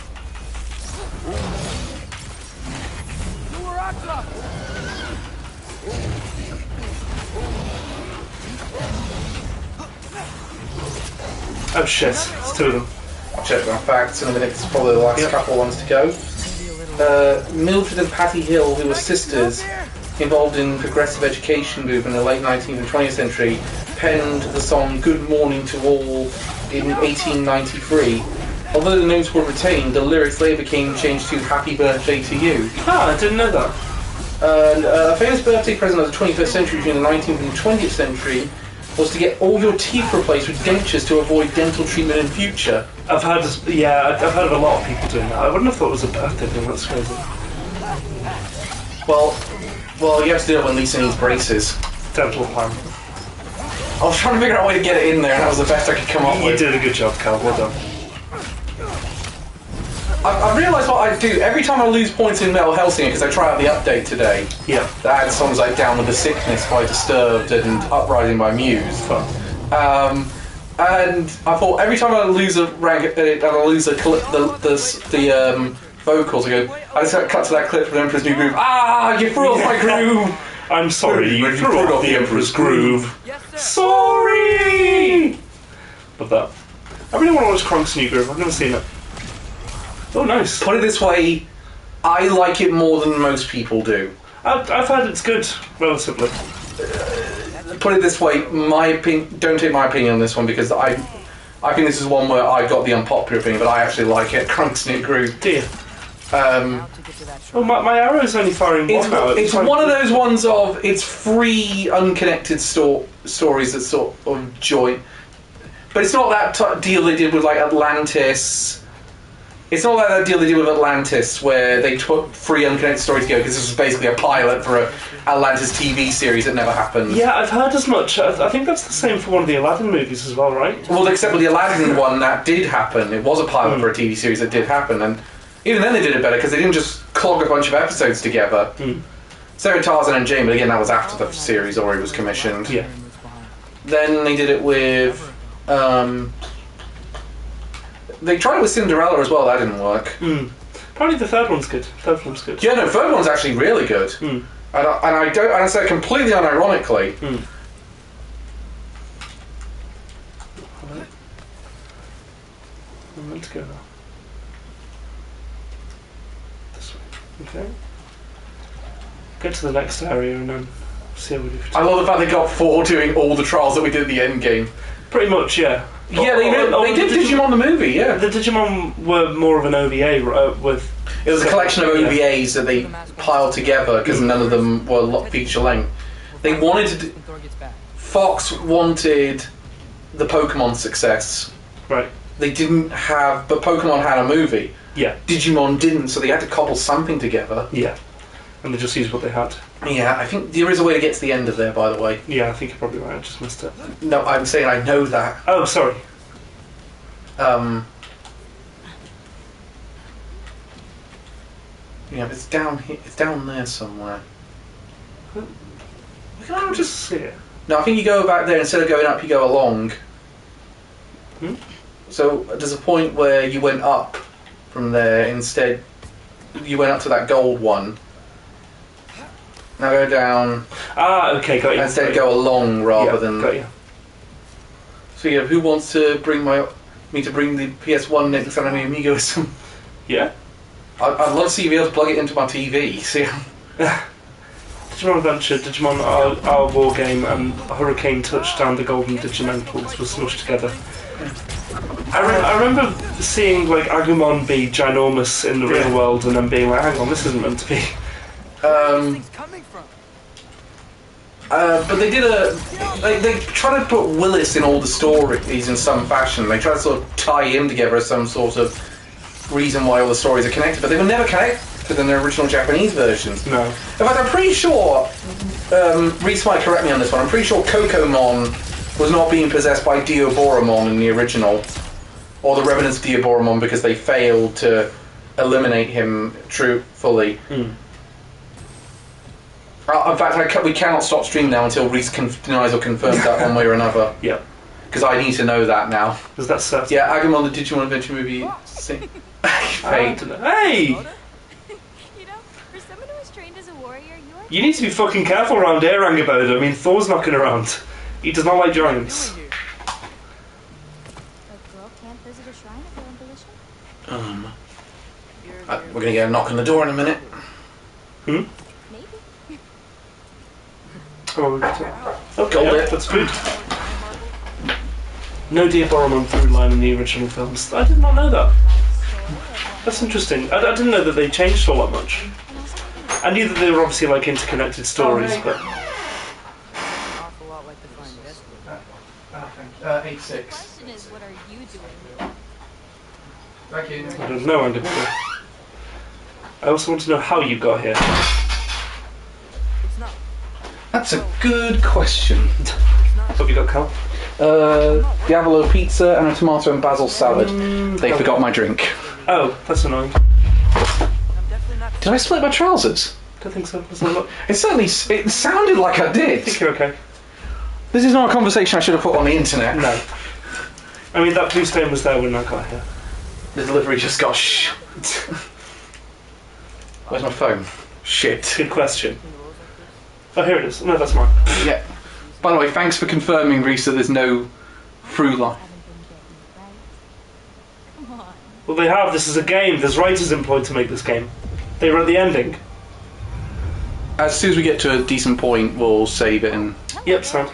Oh shit, it's two of them. I'll check my facts in a minute, it's probably the last couple ones to go. Mildred and Patty Hill, who were sisters involved in progressive education movement in the late 19th and 20th century, penned the song Good Morning to All in 1893. Although the notes were retained, the lyrics later became changed to Happy Birthday to You. Ah, I didn't know that. A famous birthday present of the 21st century between the 19th and 20th century was to get all your teeth replaced with dentures to avoid dental treatment in future. I've heard of a lot of people doing that. I wouldn't have thought it was a birthday thing, that's crazy. Well, you have to do it when Lisa needs braces. Dental plan. I was trying to figure out a way to get it in there, and that was the best I could come up with. You did a good job, Cal, well done. I realised what I do every time I lose points in Metal Hellsinger, because I try out the update today. Yeah. That had songs like Down with the Sickness by Disturbed and Uprising by Muse. Fun. And I thought every time I lose a rank, and I lose the vocals, I just cut to that clip from Emperor's New Groove. Ah, you threw off my groove! I'm sorry, you threw off the Emperor's Groove. Yes, sir. Sorry! Love that. I really want to watch Kronk's New Groove, I've never seen it. Oh, nice. Put it this way, I like it more than most people do. I've heard it's good, relatively. Put it this way, don't take my opinion on this one, because I think this is one where I got the unpopular opinion, but I actually like it. Kronk's New Groove. Do you? My arrow's only firing one now. It's one of those ones of, it's free, unconnected stories that sort of join. But it's not that deal they did with, like, Atlantis. It's not like that deal they did with Atlantis, where they took three unconnected stories together, because this was basically a pilot for an Atlantis TV series that never happened. Yeah, I've heard as much. I think that's the same for one of the Aladdin movies as well, right? Well, except with the Aladdin one, that did happen. It was a pilot for a TV series that did happen, and even then they did it better, because they didn't just clog a bunch of episodes together. So Tarzan and Jane, but again, that was after the series already was commissioned. Yeah. Then they did it with... they tried it with Cinderella as well, that didn't work. Probably the third one's good. Yeah, no, third one's actually really good. And I say it completely unironically. I'm meant to go now. This way. Okay. Get to the next area and then see how we do. I love the fact they got 4 doing all the trials that we did at the end game. Pretty much, yeah. Yeah, they did Digimon the movie, yeah. The Digimon were more of an OVA with... It was a collection of OVAs that they piled together because none of them were feature length. They wanted to... Fox wanted the Pokemon success. Right. They didn't have... But Pokemon had a movie. Yeah. Digimon didn't, so they had to cobble something together. Yeah. And they just used what they had. Yeah, I think there is a way to get to the end of there, by the way. Yeah, I think you're probably right. I just missed it. No, I'm saying I know that. Oh, sorry. Yeah, it's down here. It's down there somewhere. We can just see it. No, I think you go back there, instead of going up, you go along. So there's a point where you went up from there. Instead, you went up to that gold one. Now go down. Ah, okay, got you. Instead, go along rather than. Got you. So yeah, who wants to bring me to bring the PS1 next time I'm Amigo with some? Yeah. I'd love to see you be able to plug it into my TV. See. Digimon Adventure, Digimon our War Game, and Hurricane Touchdown, the Golden Digimentals were smushed together. I remember seeing like Agumon be ginormous in the real world, and then being like, "Hang on, this isn't meant to be." But they did they tried to put Willis in all the stories in some fashion. They tried to sort of tie him together as some sort of reason why all the stories are connected, but they were never connected in their original Japanese versions. No. In fact, I'm pretty sure, Reese might correct me on this one, I'm pretty sure Kokomon was not being possessed by Diaboromon in the original, or the Revenants of Diaboromon, because they failed to eliminate him truthfully. In fact, we cannot stop stream now until Reese denies or confirms that one way or another. Yeah. Because I need to know that now. Is that certain? Yeah, Agumon, the Digimon Adventure movie. Fate. Hey! You know, for someone who was trained as a warrior, you are... You need to be fucking careful around here, Angerboda. I mean, Thor's knocking around. He does not like giants. A girl can't visit a shrine of her own volition? We're gonna get a knock on the door in a minute. Maybe. Okay, yeah, that's good. No Dia Boromon through line in the original films. I did not know that. That's interesting. I didn't know that they changed all that much. I knew that they were obviously like interconnected stories, but... Awful lot like the flying desk. 8-6. The question is, what are you doing? Thank you. I don't know, Andy. I also want to know how you got here. It's not. That's a good question. Hope you got Cal. Diavolo pizza and a tomato and basil salad. They forgot my drink. Oh, that's annoying. I'm definitely not. Did I split my trousers? Don't think so. Let's not look. It sounded like I I did. think you're okay. This is not a conversation I should have put on the internet. No. I mean, that blue stain was there when I got here. The delivery just got Where's my phone? Shit. Good question. Oh, here it is. No, that's mine. Yeah. By the way, thanks for confirming, Reese, that there's no through line. Haven't been getting right. Come on. Well, they have. This is a game. There's writers employed to make this game. They wrote the ending. As soon as we get to a decent point, we'll save it and... Yep, sound.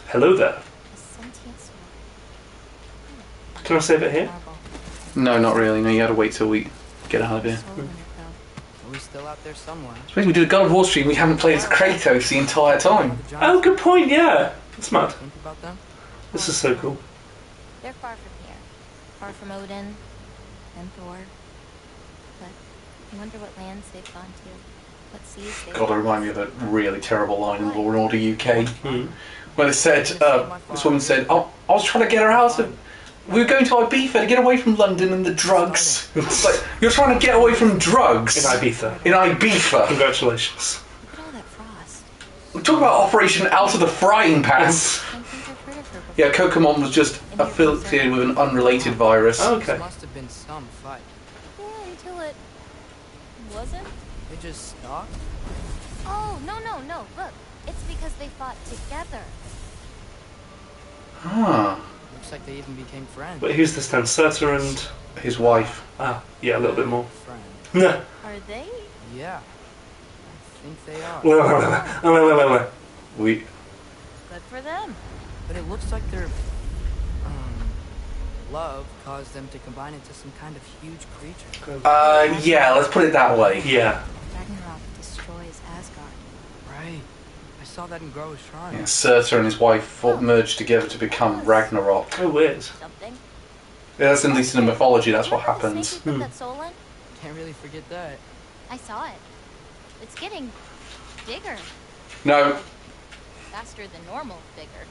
Hello there. A sentient sword. Can I save it here? Marble. No, not really. No, you gotta wait till we get out of here. Soul in it, though. We're still out there somewhere. Especially we did a God of War stream, we haven't played as Kratos the entire time. Oh, good point. Yeah, that's mad. Think about them. This is so cool. They're far from here. Far from Odin and Thor. But I wonder what lands they've gone to. What seas they've God, it reminded me of a really terrible line in Law and Order UK. Hmm. Where they said, this woman said, oh, I was trying to get her out of... We were going to Ibiza to get away from London and the drugs. It's like, you're trying to get away from drugs? In Ibiza. In Ibiza. Congratulations. Look at all that frost. Talk about Operation Out of the Frying Pan. I don't think I've heard of her before. Yeah, Kokomon was just affiliated with an unrelated virus. Okay. This must have been some fight. Yeah, until it wasn't. They just stopped. Oh, no. Look, it's because they fought together. Huh. Looks like they even became friends. But who's this then? Surtur and... His wife. Ah, yeah, a little bit more. Friends. No. Are they? Yeah. I think they are. Wait. We... Good for them. But it looks like their love caused them to combine into some kind of huge creature. yeah, let's put it that way. Yeah. Ragnarok destroys Asgard. Right. I saw that in Groa's shrine. Yeah, Surtur and his wife merged together to become Ragnarok. Oh, weird. Something. Yeah, that's at least in the mythology, that's what Remember the happens. snake we put that soul in? Can't really forget that. I saw it. It's getting bigger. No, Faster than normal bigger.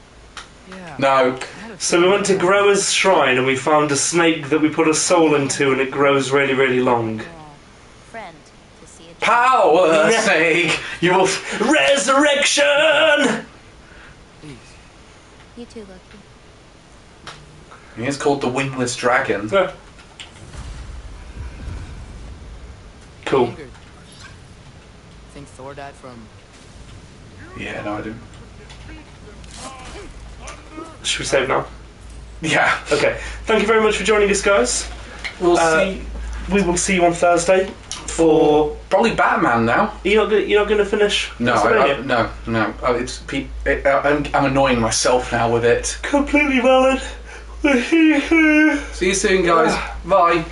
Yeah. no. So we went to Groa's shrine and we found a snake that we put a soul into and it grows really, really long. Friend to see it. Power snake! You will... Resurrection! Please. You too, Loki. It's called the Wingless Dragon. Yeah. Cool. Angered. Think Thor died from... Yeah, no, I do. Should we save now? Yeah. Okay. Thank you very much for joining us, guys. We'll see. We will see you on Thursday for... Probably Batman now. You're not going to finish? No, no. I'm annoying myself now with it. Completely valid. See you soon, guys. Bye.